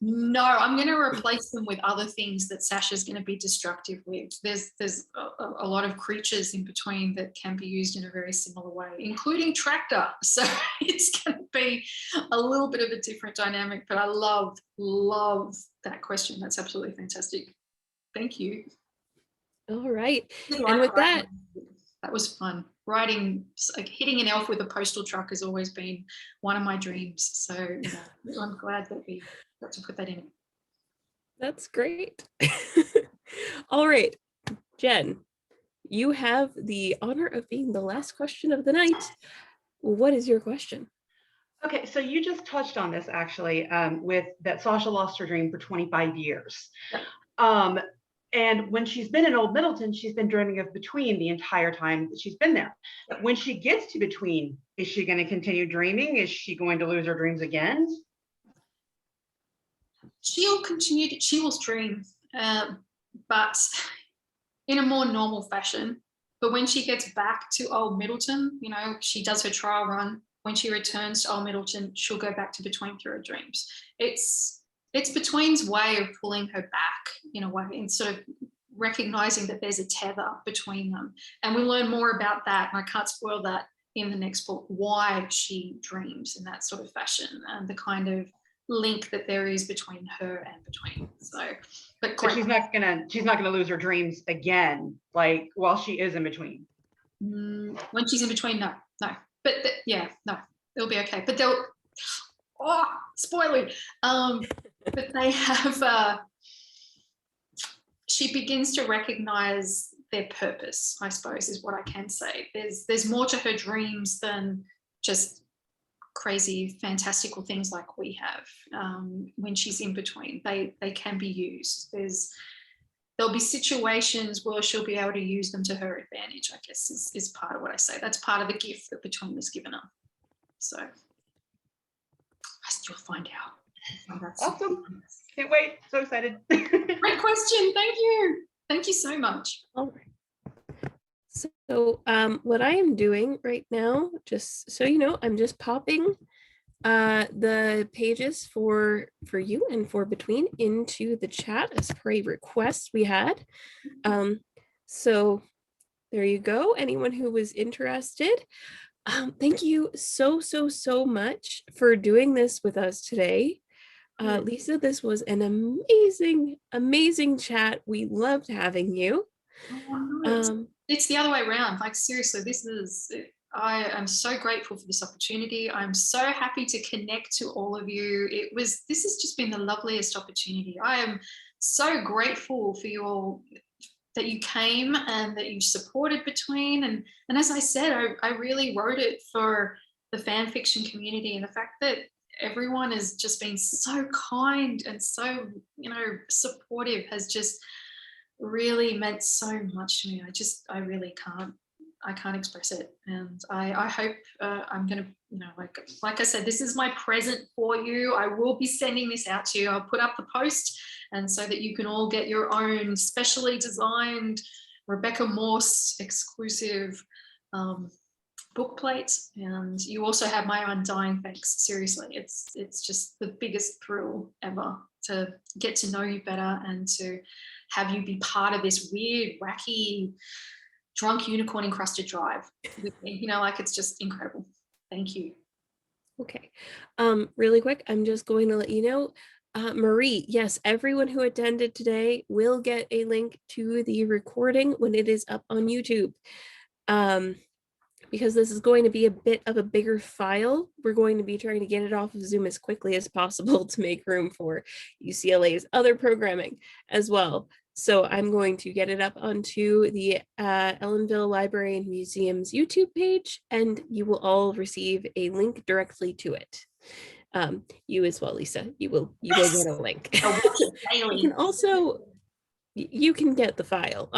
No, I'm going to replace them with other things that Sasha's going to be destructive with. There's a lot of creatures in Between that can be used in a very similar way, including Tractor. So it's going to be a little bit of a different dynamic, but I love that question. That's absolutely fantastic. Thank you. All right. And with that was fun. Writing, like hitting an elf with a postal truck has always been one of my dreams. So I'm glad that we got to put that in. That's great. All right, Jen, you have the honor of being the last question of the night. What is your question? Okay, so you just touched on this actually, with that Sasha lost her dream for 25 years. And when she's been in Old Middleton, she's been dreaming of Between the entire time that she's been there. When she gets to Between, is she going to continue dreaming? Is she going to lose her dreams again? She'll continue to, she will dream, but in a more normal fashion. But when she gets back to Old Middleton, she does her trial run. When she returns to Old Middleton, she'll go back to Between through her dreams. It's Between's way of pulling her back in a way, and sort of recognizing that there's a tether between them. And we learn more about that, and I can't spoil that in the next book, why she dreams in that sort of fashion and the kind of link that there is between her and between. So, but So she's not gonna lose her dreams again, like while she is in between. When she's in between, no. But yeah, no, it'll be okay. But they'll, spoiling. But they have. She begins to recognize their purpose, I suppose, is what I can say. There's more to her dreams than just crazy, fantastical things like we have. When she's in between, they can be used. There'll be situations where she'll be able to use them to her advantage, I guess, is part of what I say. That's part of the gift that Between was given her. So you'll find out. Awesome. Can't wait. So excited. Great question. Thank you. Thank you so much. All right. So what I am doing right now, just so you know, I'm just popping the pages for you and for Between into the chat as per a request we had. So there you go. Anyone who was interested, thank you so much for doing this with us today. Lisa, this was an amazing chat. We loved having you. It's the other way around. Like, seriously, I am so grateful for this opportunity. I'm so happy to connect to all of you. This has just been the loveliest opportunity. I am so grateful for you all, that you came and that you supported Between. And as I said, I really wrote it for the fan fiction community, and the fact that everyone has just been so kind and so, supportive has just really meant so much to me. I really can't express it. And I hope I'm going to, like I said, this is my present for you. I will be sending this out to you. I'll put up the post, and so that you can all get your own specially designed Rebecca Morse exclusive book plate. And you also have my undying thanks. Seriously, it's just the biggest thrill ever to get to know you better and to have you be part of this weird, wacky, drunk unicorn encrusted drive with me. It's just incredible. Thank you. Okay. Really quick, I'm just going to let you know, Marie, yes, everyone who attended today will get a link to the recording when it is up on YouTube. Because this is going to be a bit of a bigger file, we're going to be trying to get it off of Zoom as quickly as possible to make room for UCLA's other programming as well. So I'm going to get it up onto the Ellenville Library and Museum's YouTube page, and you will all receive a link directly to it. You as well, Lisa. You will get a link. You can also, you can get the file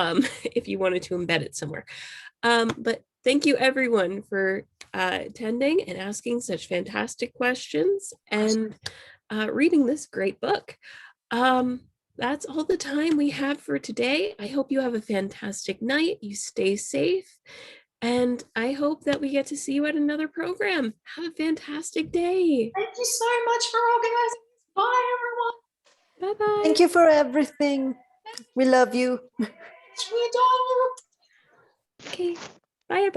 if you wanted to embed it somewhere. But thank you everyone for attending and asking such fantastic questions and reading this great book. That's all the time we have for today. I hope you have a fantastic night. You stay safe. And I hope that we get to see you at another program. Have a fantastic day. Thank you so much for organizing this. Bye, everyone. Bye-bye. Thank you for everything. We love you. We adore you. Okay. Bye, everyone.